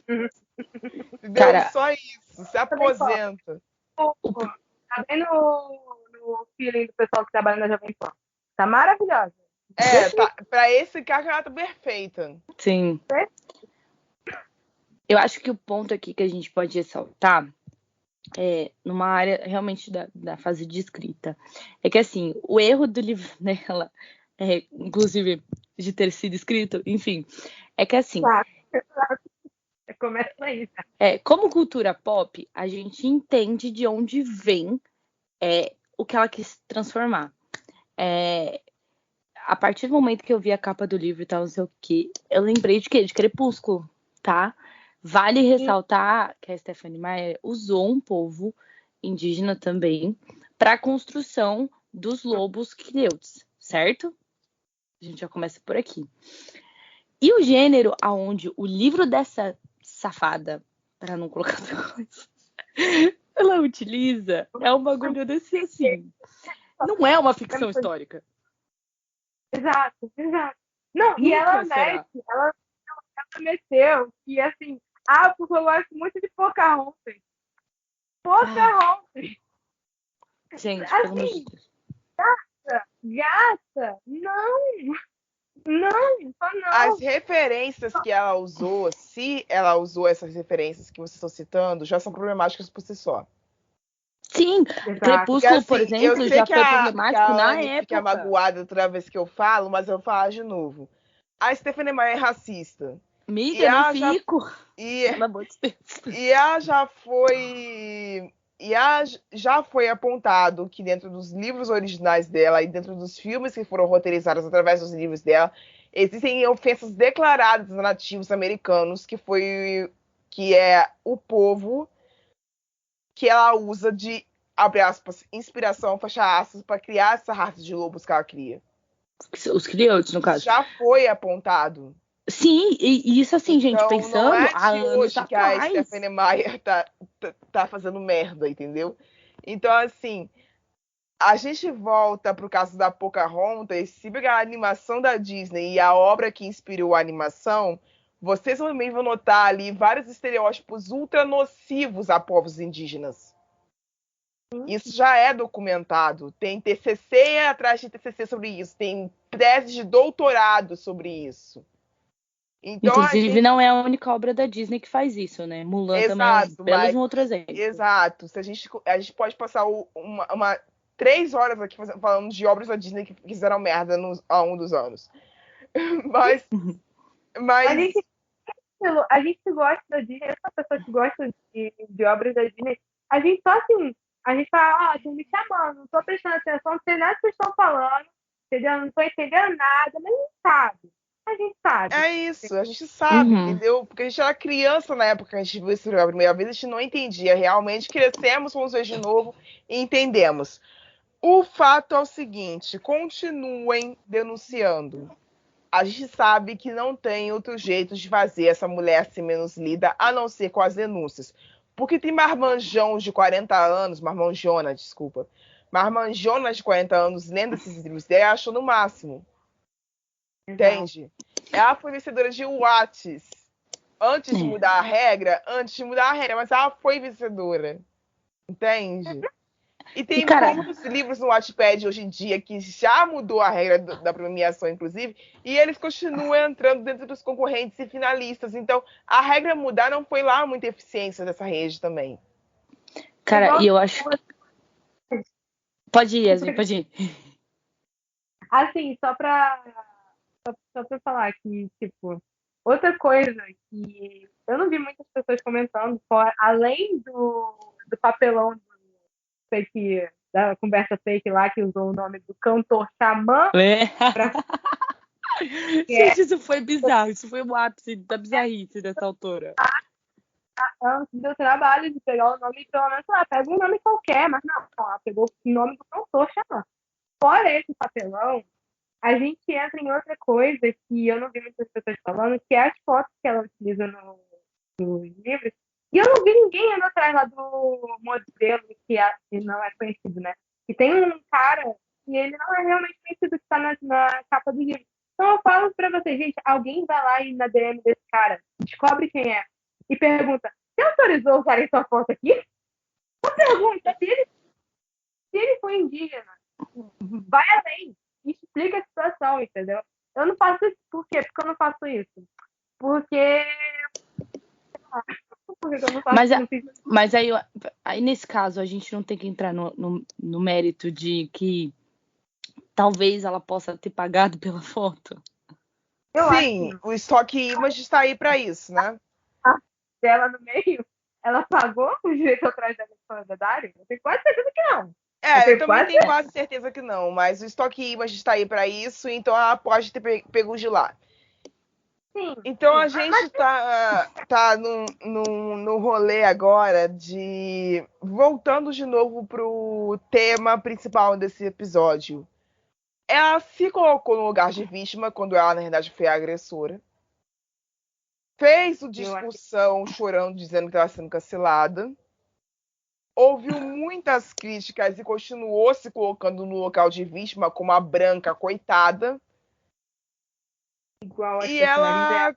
Entendeu? Cara, só isso. Se aposenta. Tá vendo no feeling do pessoal que trabalha na Jovem Pan? Tá maravilhosa. Pra esse cargo ela tá perfeita. Sim. Eu acho que o ponto aqui que a gente pode ressaltar numa área realmente da fase de escrita, é que assim, o erro do livro dela, inclusive de ter sido escrito, enfim, é que assim, começa aí. Como cultura pop, a gente entende de onde vem o que ela quis transformar. A partir do momento que eu vi a capa do livro e tal, não sei o que, eu lembrei de quê? De Crepúsculo, tá? Vale ressaltar que a Stephenie Meyer usou um povo indígena também para a construção dos lobos crioutos, certo? A gente já começa por aqui. E o gênero aonde o livro dessa safada, para não colocar outra coisa, ela utiliza é um bagulho desse assim. Não é uma ficção histórica. Exato. Não, e ela meteu que, assim, porque eu gosto muito de Pocahontas. Pocahontas. Gente, assim, pelo amor de Deus. Gata, não, só não. As referências que ela usou, se ela usou essas referências que vocês estão citando, já são problemáticas por si só. Sim, Exato. Crepúsculo, Porque, por assim, exemplo, já foi problemático na Anne fica época. magoada toda vez que eu falo, mas eu vou falar de novo. A Stephenie Meyer é racista. Amiga, não fico. Pelo amor de Deus. E ela já foi... E já foi apontado que dentro dos livros originais dela e dentro dos filmes que foram roteirizados através dos livros dela, existem ofensas declaradas a nativos americanos, que é o povo que ela usa de, abre aspas, inspiração, fecha aspas, para criar essa raça de lobos que ela cria. Os crioutos, no caso. Já foi apontado. Sim, e isso assim, gente, Então, pensando não é há de anos hoje que a atrás. Stephenie Meyer tá fazendo merda, entendeu? Então, assim, a gente volta pro caso da Pocahontas, se pegar a animação da Disney e a obra que inspirou a animação, vocês também vão notar ali vários estereótipos ultra nocivos a povos indígenas. Isso já é documentado. Tem TCC atrás de TCC sobre isso. Tem tese de doutorado sobre isso. Então, Inclusive, não é a única obra da Disney que faz isso, né? Mulan também é um belo outro exemplo. Exato. A gente pode passar 3 horas aqui falando de obras da Disney que fizeram merda ao longo dos anos. Mas A gente gosta da Disney, essa pessoa que gosta de obras da Disney, a gente só assim, a gente fala, estão me chamando, não tô prestando atenção, não sei nada que vocês estão falando, entendeu? Não tô entendendo nada, mas a gente sabe. A gente sabe. É isso, a gente sabe, entendeu? Porque a gente era criança na época que a gente viu esse filme a primeira vez, a gente não entendia. Realmente crescemos, fomos ver de novo e entendemos. O fato é o seguinte, continuem denunciando. A gente sabe que não tem outro jeito de fazer essa mulher ser menos lida, a não ser com as denúncias. Porque tem marmanjão de 40 anos, marmanjona, desculpa. Marmanjona de 40 anos lendo esses livros dela, achou no máximo. Entende? Ela foi vencedora de What's antes de mudar a regra, mas ela foi vencedora. Entende? E tem muitos livros no Wattpad hoje em dia que já mudou a regra da premiação, inclusive, e eles continuam entrando dentro dos concorrentes e finalistas. Então, a regra mudar não foi lá muita eficiência dessa rede também. Cara, e eu acho... Pode ir, Yasmin, pode ir. Assim, só pra falar que, tipo, outra coisa que eu não vi muitas pessoas comentando, além do papelão fake, da conversa fake lá, que usou o nome do cantor xamã. Gente, isso foi bizarro, isso foi o ápice da bizarrice dessa autora. Ela deu trabalho de pegar o nome, pelo menos, pega um nome qualquer, mas não, ela pegou o nome do cantor xamã. Fora esse papelão, a gente entra em outra coisa que eu não vi muitas pessoas falando, que é as fotos que ela utiliza nos livros. E eu não vi ninguém indo atrás lá do modelo, que não é conhecido, né? E tem um cara que ele não é realmente conhecido, que está na capa do livro. Então eu falo pra vocês, gente, alguém vai lá e na DM desse cara, descobre quem é, e pergunta, você autorizou usarem sua foto aqui? Uma pergunta, se ele for indígena, vai além. Explica a situação, entendeu? Eu não faço isso. Por quê? Porque eu não faço isso. Porque eu não faço isso. Mas aí nesse caso, a gente não tem que entrar no mérito de que talvez ela possa ter pagado pela foto. Sim, o Stock Image está aí para isso, né? A dela no meio, ela pagou o direito atrás da Dário? Eu tenho quase certeza que não. Eu também tenho quase certeza que não, mas o Stock Image está aí para isso, então ela pode ter pego de lá. Sim. Então a sim. gente tá no rolê agora de. Voltando de novo pro tema principal desse episódio. Ela se colocou no lugar de vítima quando ela, na verdade, foi a agressora. Fez o discussão chorando, dizendo que estava sendo cancelada. Ouviu muitas críticas e continuou se colocando no local de vítima como a branca coitada. Igual a E ela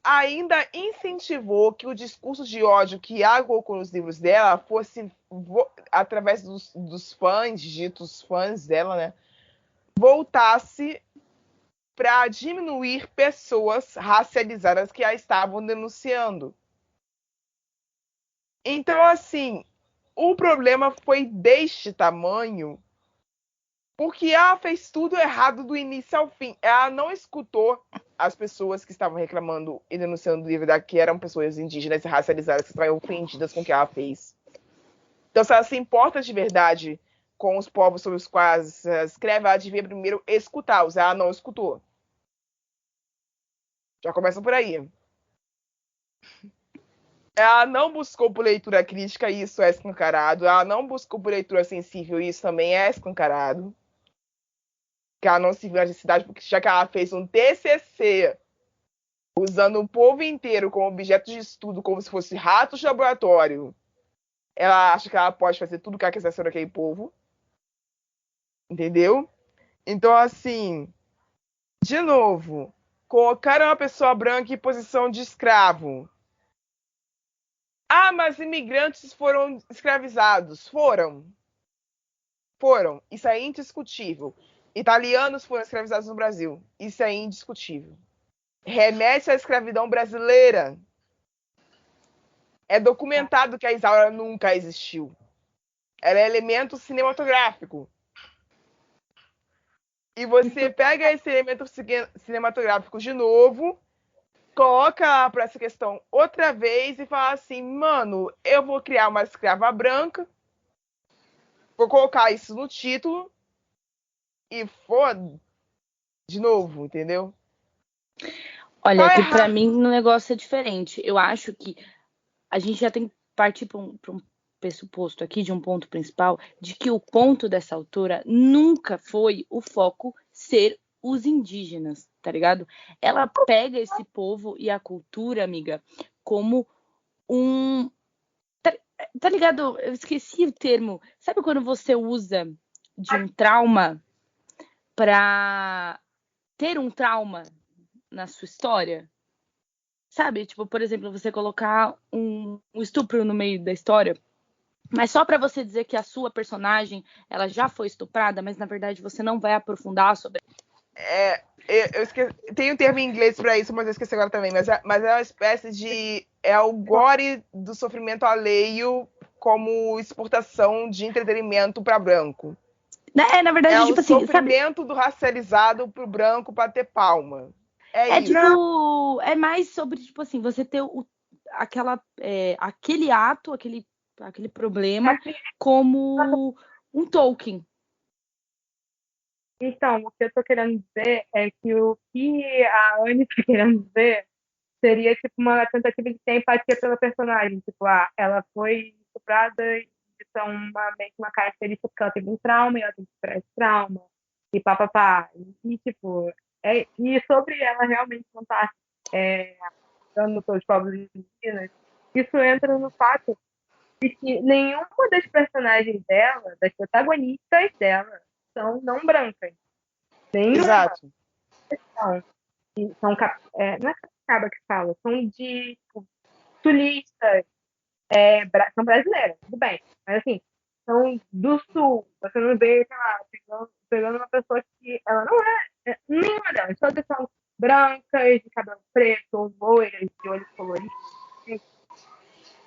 ainda incentivou que o discurso de ódio que ela colocou nos livros dela fosse, através dos fãs, ditos fãs dela, né, voltasse para diminuir pessoas racializadas que a estavam denunciando. Então, assim, o problema foi deste tamanho porque ela fez tudo errado do início ao fim. Ela não escutou as pessoas que estavam reclamando e denunciando o livro dela, que eram pessoas indígenas e racializadas, que estavam ofendidas com o que ela fez. Então, se ela se importa de verdade com os povos sobre os quais ela escreve, ela devia primeiro escutá-los. Ela não escutou. Já começa por aí. Ela não buscou por leitura crítica, e isso é escancarado. Ela não buscou por leitura sensível, e isso também é escancarado. Que ela não se viu na necessidade, porque já que ela fez um TCC usando o povo inteiro como objeto de estudo, como se fosse ratos de laboratório, ela acha que ela pode fazer tudo o que ela quiser sobre aquele povo. Entendeu? Então, assim, de novo, colocaram uma pessoa branca em posição de escravo. Ah, mas imigrantes foram escravizados. Foram. Isso é indiscutível. Italianos foram escravizados no Brasil. Isso é indiscutível. Remete à escravidão brasileira. É documentado que a Isaura nunca existiu. Ela é elemento cinematográfico. E você pega esse elemento cinematográfico de novo, coloca para essa questão outra vez e fala assim, mano, eu vou criar uma escrava branca, vou colocar isso no título e foda de novo, entendeu? Olha, Tá que errado. pra mim o negócio é diferente. Eu acho que a gente já tem que partir para um pressuposto aqui, de um ponto principal, de que o ponto dessa autora nunca foi o foco ser os indígenas, tá ligado? Ela pega esse povo e a cultura, amiga, como um... Tá ligado? Eu esqueci o termo. Sabe quando você usa de um trauma pra ter um trauma na sua história? Sabe? Tipo, por exemplo, você colocar um estupro no meio da história, mas só pra você dizer que a sua personagem ela já foi estuprada, mas na verdade você não vai aprofundar sobre. Eu esqueci, tem um termo em inglês pra isso, mas eu esqueci agora também. Mas é uma espécie de... É o gore do sofrimento alheio como exportação de entretenimento pra branco. Na verdade, É tipo o assim, sofrimento sabe? do racializado pro branco pra ter palma. É isso. Tipo, é mais sobre, tipo assim, você ter aquele ato, aquele problema como um Tolkien. Então, o que eu tô querendo dizer é que o que a Anne tá querendo dizer seria tipo uma tentativa de ter empatia pela personagem. Tipo, ela foi estuprada e isso é meio que uma característica porque ela teve um trauma e ela tem que superar esse trauma. E papapá. E tipo, e sobre ela realmente não estar dando pelos povos indígenas, isso entra no fato de que nenhuma das personagens dela, das protagonistas dela, são não brancas. Nenhuma. Exato. São, não é capixaba que fala, são de turistas, são brasileiras, tudo bem. Mas assim, são do sul. Você não vê, sei lá, pegando uma pessoa que ela não é nenhuma delas. Todas são brancas, de cabelo preto, loiras, de olhos coloridos.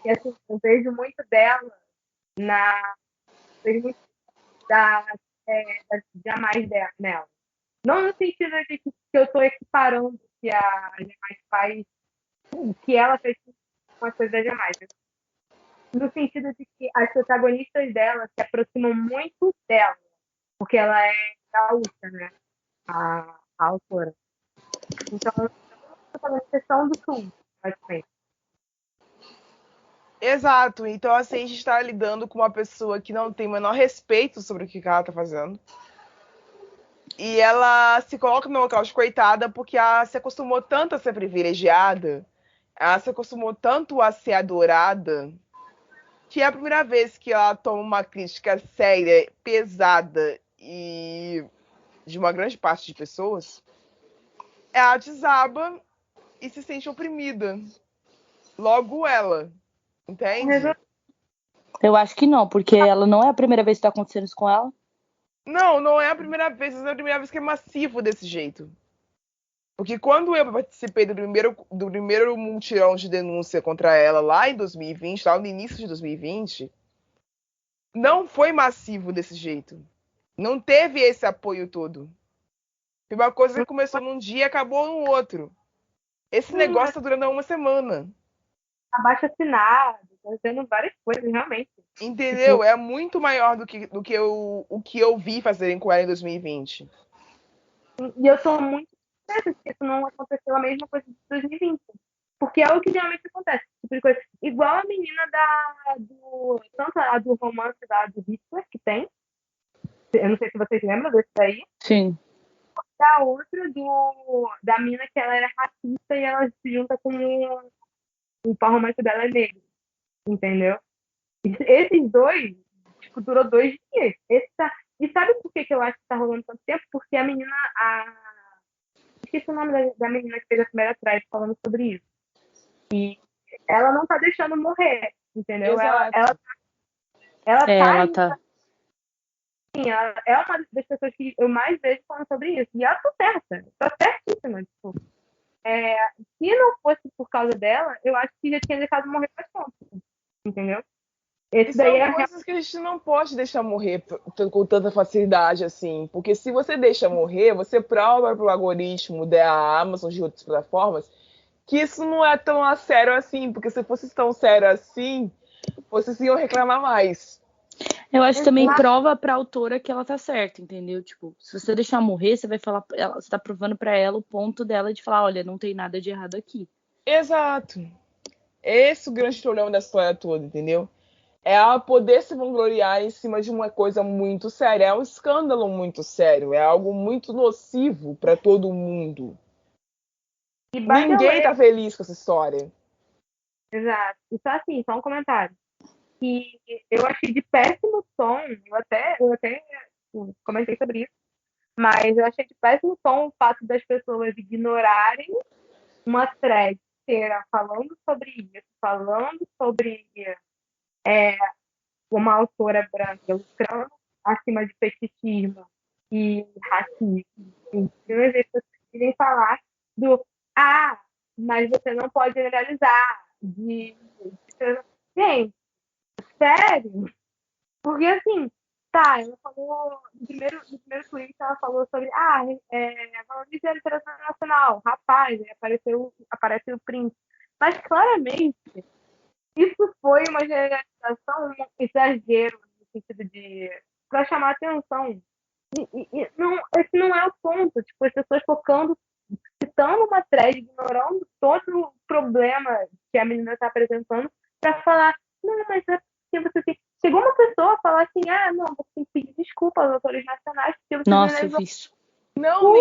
E assim, eu vejo muito dela vejo muito das jamais dela nela. Não no sentido de que eu estou equiparando o que a Jamais faz, o que ela fez com as coisas da Jamais. No sentido de que as protagonistas dela se aproximam muito dela, porque ela é gaúcha, né? A autora. Então, tá fazendo questão do sul, praticamente. Exato. Então, assim, a gente está lidando com uma pessoa que não tem o menor respeito sobre o que ela está fazendo. E ela se coloca no local de coitada porque ela se acostumou tanto a ser privilegiada, ela se acostumou tanto a ser adorada, que é a primeira vez que ela toma uma crítica séria, pesada e de uma grande parte de pessoas, ela desaba e se sente oprimida. Logo ela, entende? Eu acho que não, porque ela não é a primeira vez que tá acontecendo isso com ela. Não, não é a primeira vez, mas é a primeira vez que é massivo desse jeito. Porque quando eu participei do primeiro mutirão de denúncia contra ela lá em 2020, lá no início de 2020, não foi massivo desse jeito. Não teve esse apoio todo. Foi uma coisa que começou num dia e acabou no outro. Esse negócio tá durando uma semana. Abaixo assinado, tá tendo várias coisas, realmente. Entendeu? É muito maior do que o que eu vi fazerem com ela em 2020. E eu tô muito surpresa que isso não aconteceu a mesma coisa de 2020. Porque é o que realmente acontece. Tipo de coisa. Igual a menina tanto a do romance do Hitler, que tem. Eu não sei se vocês lembram desse daí. Sim. Da outra, da mina que ela era racista e ela se junta com o par romântico dela é negro. Entendeu? Esses dois, tipo, durou 2 dias. E sabe por que eu acho que tá rolando tanto tempo? Porque a menina, esqueci o nome da menina que fez a primeira thread falando sobre isso. E ela não tá deixando morrer, entendeu? Exato. Ela tá. Sim, ela é uma das pessoas que eu mais vejo falando sobre isso. E ela tá certíssima. Tipo, se não fosse por causa dela, eu acho que já tinha deixado morrer mais tempo. Entendeu? E são coisas que a gente não pode deixar morrer com tanta facilidade assim. Porque se você deixa morrer, você prova pro algoritmo da Amazon, de outras plataformas, que isso não é tão a sério assim. Porque se fosse tão sério assim, vocês iam reclamar mais. Eu acho que também prova pra autora que ela tá certa, entendeu? Tipo, se você deixar morrer, você vai falar, você tá provando pra ela o ponto dela de falar, olha, não tem nada de errado aqui. Exato. Esse é o grande problema da história toda, entendeu? É ela poder se vangloriar em cima de uma coisa muito séria. É um escândalo muito sério. É algo muito nocivo pra todo mundo. E Ninguém tá feliz com essa história. Exato. E só assim, só um comentário. Que eu achei de péssimo tom, eu até comentei sobre isso, mas eu achei de péssimo tom o fato das pessoas ignorarem uma thread inteira falando sobre isso, falando sobre uma autora branca lucrando acima de fetichismo e racismo. Enfim, as pessoas querem falar mas você não pode generalizar. Gente, sério? Porque assim, ela falou no primeiro tweet, ela falou sobre valorize a literatura nacional, rapaz, aparece o Prince. Mas claramente isso foi uma generalização, um exagero no sentido de para chamar atenção. E não, esse não é o ponto. Tipo, as pessoas citando uma thread, ignorando todo o problema que a menina está apresentando, para falar, não, mas é porque você tem. Chegou uma pessoa a falar assim, não, você tem que pedir desculpa aos autores nacionais, porque você Nossa, eu vi isso. Não,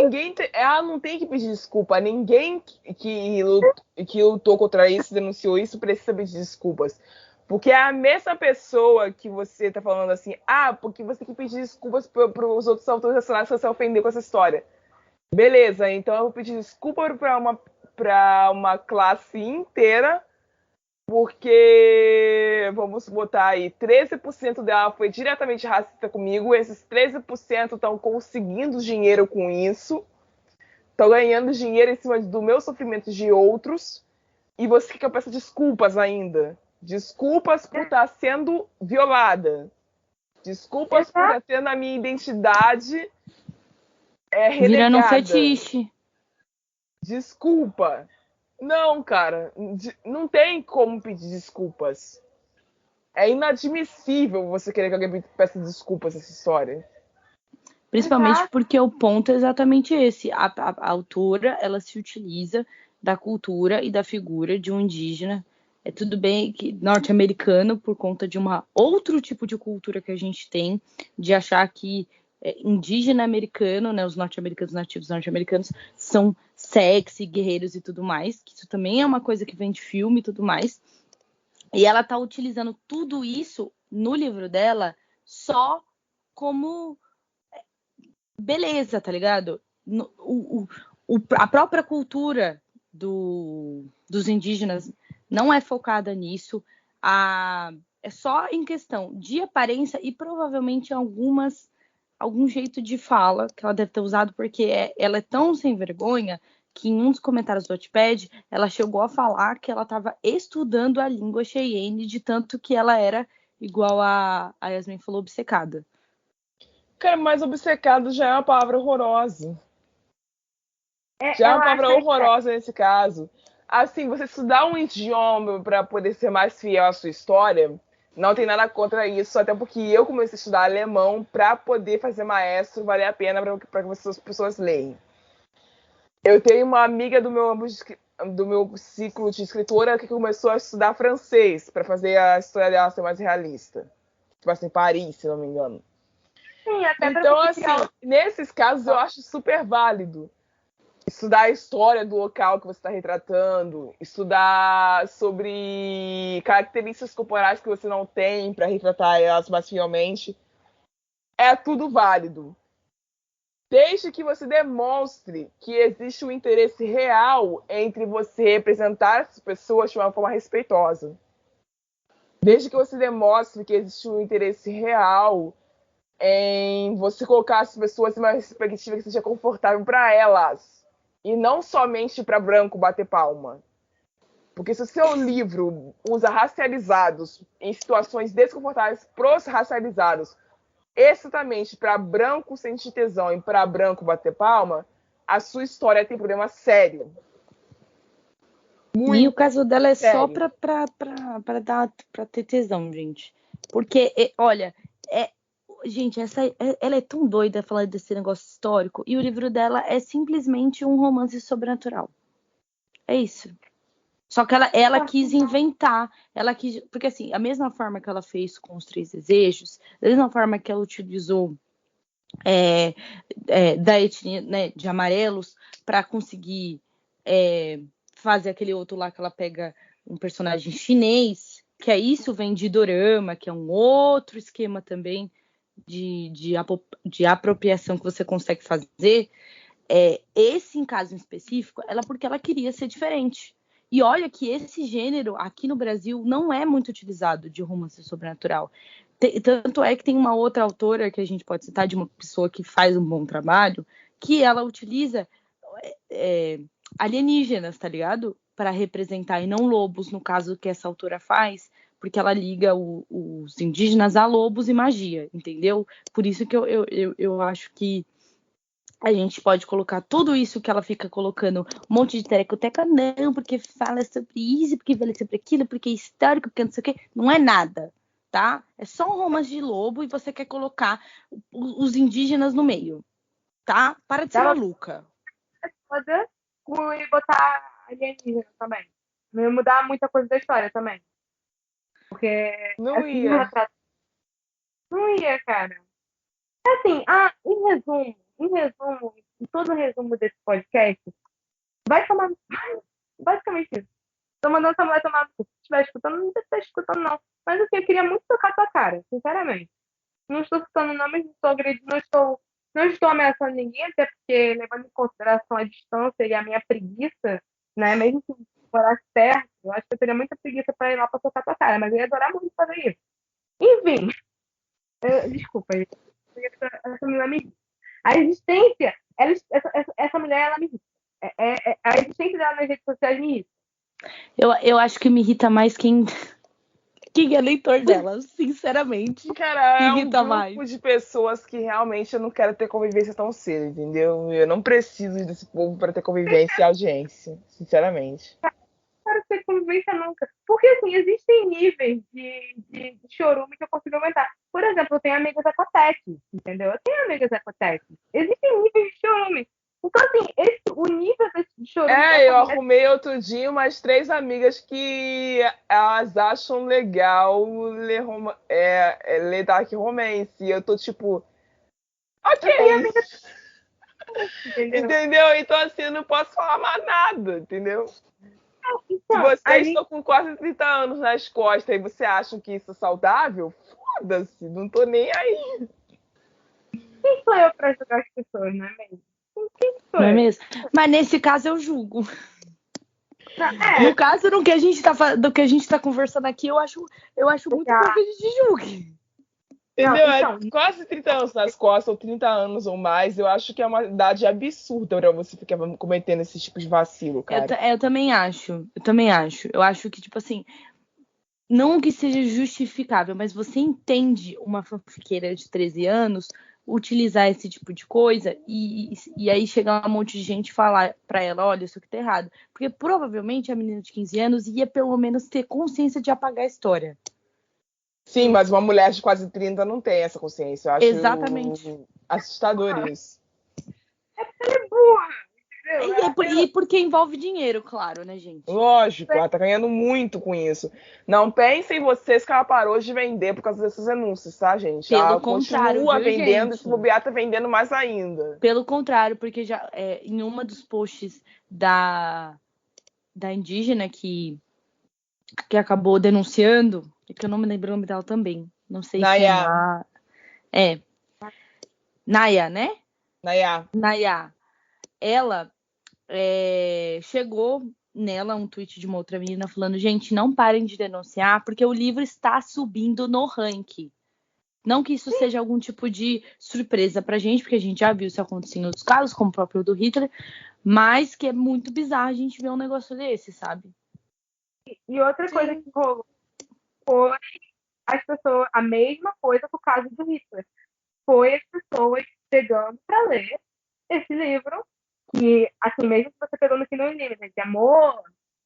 ela não tem que pedir desculpa. Ninguém que lutou contra isso, denunciou isso, precisa pedir desculpas. Porque é a mesma pessoa que você tá falando assim, porque você tem que pedir desculpas para os outros autores nacionais se você ofender com essa história. Beleza, então eu vou pedir desculpa para uma classe inteira, porque, vamos botar aí, 13% dela foi diretamente racista comigo, esses 13% estão conseguindo dinheiro com isso, estão ganhando dinheiro em cima do meu sofrimento de outros, e você quer pedir desculpas ainda. Desculpas por estar sendo violada. Desculpas por estar tendo a minha identidade relegada. Virando um fetiche. Desculpa. Não, cara, não tem como pedir desculpas. É inadmissível você querer que alguém peça desculpas nessa história. Principalmente porque o ponto é exatamente esse. A autora, ela se utiliza da cultura e da figura de um indígena. É tudo bem que norte-americano, por conta de outro tipo de cultura que a gente tem, de achar que indígena americano, né, os norte-americanos, nativos norte-americanos, são sexy, guerreiros e tudo mais, que isso também é uma coisa que vem de filme e tudo mais. E ela tá utilizando tudo isso no livro dela só como beleza, tá ligado? A própria cultura dos indígenas não é focada nisso. É só em questão de aparência e provavelmente algum jeito de fala que ela deve ter usado, porque ela é tão sem vergonha que em um dos comentários do Wattpad ela chegou a falar que ela estava estudando a língua Cheyenne de tanto que ela era igual a Yasmin falou, obcecada. Cara, mas obcecado já é uma palavra horrorosa. Já é uma palavra horrorosa nesse caso. Assim, você estudar um idioma para poder ser mais fiel à sua história, não tem nada contra isso, até porque eu comecei a estudar alemão para poder fazer maestro, vale a pena para que as pessoas leem. Eu tenho uma amiga do meu ciclo de escritora que começou a estudar francês para fazer a história dela ser mais realista. Tipo assim, Paris, se não me engano. Sim, até então, assim, nesses casos eu acho super válido estudar a história do local que você está retratando, estudar sobre características corporais que você não tem para retratar elas mais fielmente. É tudo válido. Desde que você demonstre que existe um interesse real entre você representar essas pessoas de uma forma respeitosa. Desde que você demonstre que existe um interesse real em você colocar as pessoas em uma perspectiva que seja confortável para elas. E não somente para branco bater palma. Porque se o seu livro usa racializados em situações desconfortáveis pros racializados, exatamente para branco sentir tesão e para branco bater palma, a sua história tem problema sério. E o caso dela é sério. Só para ter tesão, gente. Porque, olha, gente, ela é tão doida falar desse negócio histórico, e o livro dela é simplesmente um romance sobrenatural. É isso. Só que ela quis inventar, porque assim, a mesma forma que ela fez com os 3 desejos, da mesma forma que ela utilizou da etnia, né, de amarelos para conseguir fazer aquele outro lá que ela pega um personagem chinês, que isso vem de dorama, que é um outro esquema também de apropriação que você consegue fazer. Esse, em caso específico, porque ela queria ser diferente. E olha que esse gênero aqui no Brasil não é muito utilizado de romance sobrenatural. Tanto é que tem uma outra autora que a gente pode citar, de uma pessoa que faz um bom trabalho, que ela utiliza alienígenas, tá ligado? Para representar, e não lobos, no caso que essa autora faz, porque ela liga os indígenas a lobos e magia, entendeu? Por isso que eu acho que a gente pode colocar tudo isso que ela fica colocando, um monte de terecoteca, não, porque fala sobre isso, porque fala sobre aquilo, porque é histórico, porque não sei o quê. Não é nada, tá? É só um romance de lobo e você quer colocar os indígenas no meio, tá? Para de ser maluca. E botar alienígena também. Não ia mudar muita coisa da história também. Porque não ia. Não ia, cara. Assim, em todo resumo desse podcast, vai tomar. Basicamente isso. Tô mandando essa mulher tomar. Se estiver escutando, não está escutando, não. Mas assim, eu queria muito tocar tua cara, sinceramente. Não estou escutando nomes, não estou agredindo, não estou ameaçando ninguém, até porque, levando em consideração a distância e a minha preguiça, né? Mesmo se morasse perto, eu acho que eu teria muita preguiça para ir lá para tocar tua cara, mas eu ia adorar muito fazer isso. Enfim, desculpa, essa mulher me irrita. A existência, essa mulher, ela me irrita. A existência dela nas redes sociais me irrita. Eu acho que me irrita mais quem é leitor dela, sinceramente. Cara, é um grupo de pessoas que realmente eu não quero ter convivência tão cedo, entendeu? Eu não preciso desse povo para ter convivência e audiência, sinceramente. Não quero ter convivência nunca. Porque, assim, existem níveis de chorume que eu consigo aumentar. Por exemplo, eu tenho amigas ecotetes, entendeu? Eu tenho amigas ecotetes. Existem níveis de chorume. Então, assim, o nível de choro... Eu arrumei outro dia umas 3 amigas que elas acham legal ler Dark Romance. E eu tô tipo... Ok. Entendeu? Então, assim, eu não posso falar mais nada, entendeu? Se vocês estão com quase 30 anos nas costas e você acha que isso é saudável, foda-se, não tô nem aí. Quem sou eu pra julgar as pessoas, não é mesmo? Não é mesmo? Mas nesse caso eu julgo. No caso do que a gente tá conversando aqui, eu acho muito bom que a gente julgue. Entendeu? Então, quase 30 anos nas costas, ou 30 anos ou mais, eu acho que é uma idade absurda pra você ficar cometendo esse tipo de vacilo, cara. Eu também acho. Eu acho que, tipo assim, não que seja justificável, mas você entende uma fanfiqueira de 13 anos utilizar esse tipo de coisa e aí chegar um monte de gente falar pra ela, olha, isso aqui tá errado. Porque provavelmente a menina de 15 anos ia pelo menos ter consciência de apagar a história. Sim, mas uma mulher de quase 30 não tem essa consciência. Eu acho exatamente assustador isso. É porque ela é burra. E porque envolve dinheiro, claro, né, gente? Lógico, ela tá ganhando muito com isso. Não pensem vocês que ela parou de vender por causa desses anúncios, tá, gente? Ela continua vendendo, gente? E se bobear, tá vendendo mais ainda. Pelo contrário, porque já em uma dos posts da indígena que acabou denunciando, que eu não me lembro o nome dela também. Não sei Naya. se é Naya, né? Naya. Ela chegou nela um tweet de uma outra menina falando, gente, não parem de denunciar, porque o livro está subindo no ranking. Não que isso seja algum tipo de surpresa pra gente, porque a gente já viu isso acontecer em outros casos, como o próprio do Hitler, mas que é muito bizarro a gente ver um negócio desse, sabe? E outra coisa que rolou foi as pessoas, a mesma coisa com o caso do Hitler. Foi as pessoas pegando pra ler esse livro, que, assim, mesmo que você pegou no Kindle Unlimited, de amor,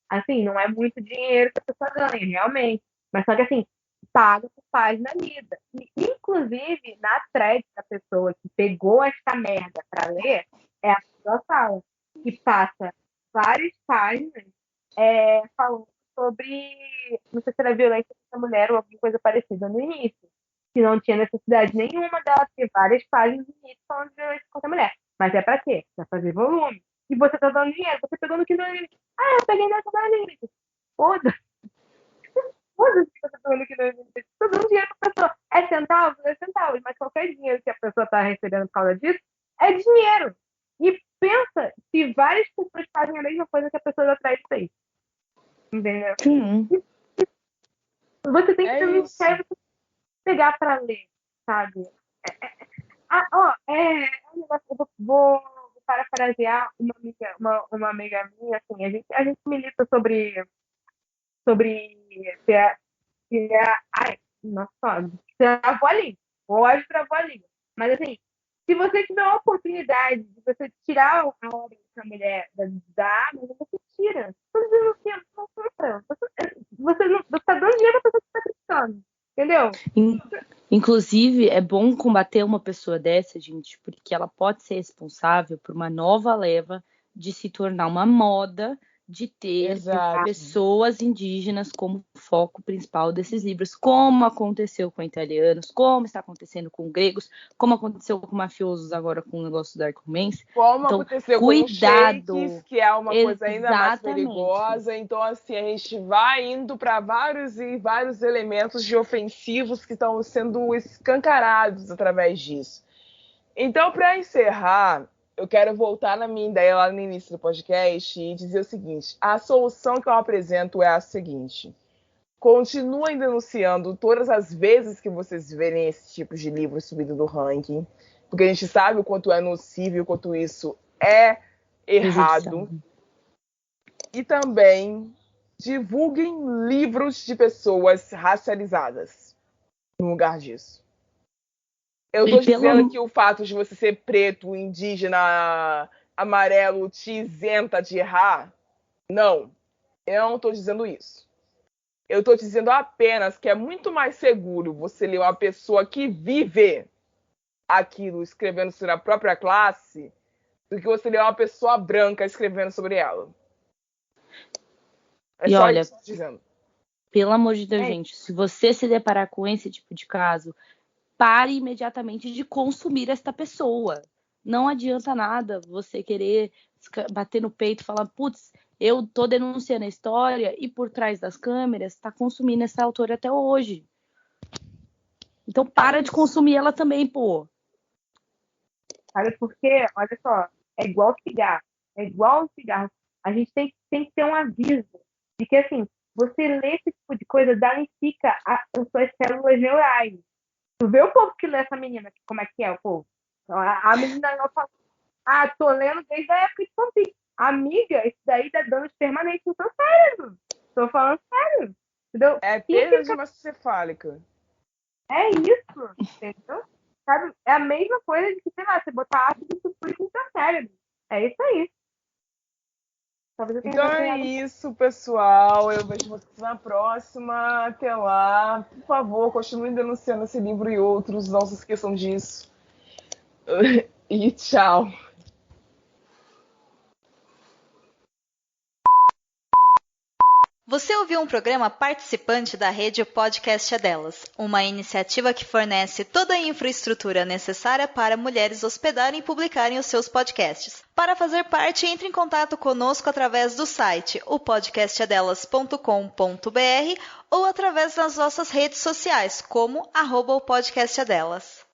assim, não é muito dinheiro que a pessoa ganha, realmente. Mas só que, assim, paga por página lida. E, inclusive, na thread da pessoa que pegou esta merda pra ler, é a pessoa fala, que passa várias páginas falando sobre, não sei se era violência contra a mulher ou alguma coisa parecida no início, que não tinha necessidade nenhuma dela ter várias páginas no início falando de violência contra a mulher. Mas é pra quê? Pra fazer volume. E você tá dando dinheiro, você pegou no Kindle Unlimited. Eu peguei nessa da Unlimited. Foda-se. Foda-se que você pegou no Kindle Unlimited. Tô dando dinheiro pra pessoa. É centavos? É centavos. Mas qualquer dinheiro que a pessoa tá recebendo por causa disso é dinheiro. E pensa se várias pessoas fazem a mesma coisa que a pessoa da atrás fez. Entendeu? Você tem que ter um você pegar pra ler, sabe? Eu vou parafrasear uma amiga minha, assim, a gente milita sobre ser a avó ali, hoje pra avó ali. Mas assim, se você tiver a oportunidade de você tirar a obra dessa mulher da água, você tira. Você não tá dando dinheiro pra pessoa que tá criticando. Entendeu? Inclusive, é bom combater uma pessoa dessa, gente, porque ela pode ser responsável por uma nova leva de se tornar uma moda de ter pessoas indígenas como foco principal desses livros, como aconteceu com italianos, como está acontecendo com gregos, como aconteceu com mafiosos agora com o negócio do Dark Romance. Como então, aconteceu cuidado, com shakes, que é uma coisa ainda mais perigosa. Então, assim, a gente vai indo para vários elementos de ofensivos que estão sendo escancarados através disso. Então, para encerrar, eu quero voltar na minha ideia lá no início do podcast e dizer o seguinte: a solução que eu apresento é a seguinte: continuem denunciando todas as vezes que vocês verem esse tipo de livro subindo do ranking, porque a gente sabe o quanto é nocivo e o quanto isso é errado. E também divulguem livros de pessoas racializadas no lugar disso. Eu tô dizendo que o fato de você ser preto, indígena, amarelo te isenta de errar? Não, eu não tô dizendo isso. Eu tô dizendo apenas que é muito mais seguro você ler uma pessoa que vive aquilo escrevendo sobre a própria classe do que você ler uma pessoa branca escrevendo sobre ela. É E só olha, isso que eu tô dizendo. pelo amor de Deus, gente, se você se deparar com esse tipo de caso, pare imediatamente de consumir esta pessoa. Não adianta nada você querer bater no peito e falar, putz, eu tô denunciando a história e por trás das câmeras tá consumindo essa autora até hoje. Então para de consumir ela também, pô. Sabe por quê? Olha só, é igual cigarro. É igual cigarro. A gente tem que ter um aviso de que, assim, você lê esse tipo de coisa danifica as suas células neurais. Tu vê o povo que lê essa menina, como é que é o povo? A menina não fala, tô lendo desde a época de fanfic. Amiga, isso daí dá danos permanentes no seu cérebro. Tô falando sério. Entendeu? É perda de massa encefálica. É isso, entendeu? Sabe? É a mesma coisa de que, sei lá, você botar ácido sulfúrico no seu cérebro. É isso aí. Então é isso, pessoal. Eu vejo vocês na próxima. Até lá. Por favor, continuem denunciando esse livro e outros. Não se esqueçam disso. E tchau. Você ouviu um programa participante da rede Podcast é Delas, uma iniciativa que fornece toda a infraestrutura necessária para mulheres hospedarem e publicarem os seus podcasts. Para fazer parte, entre em contato conosco através do site opodcastadelas.com.br ou através das nossas redes sociais, como @opodcastadelas.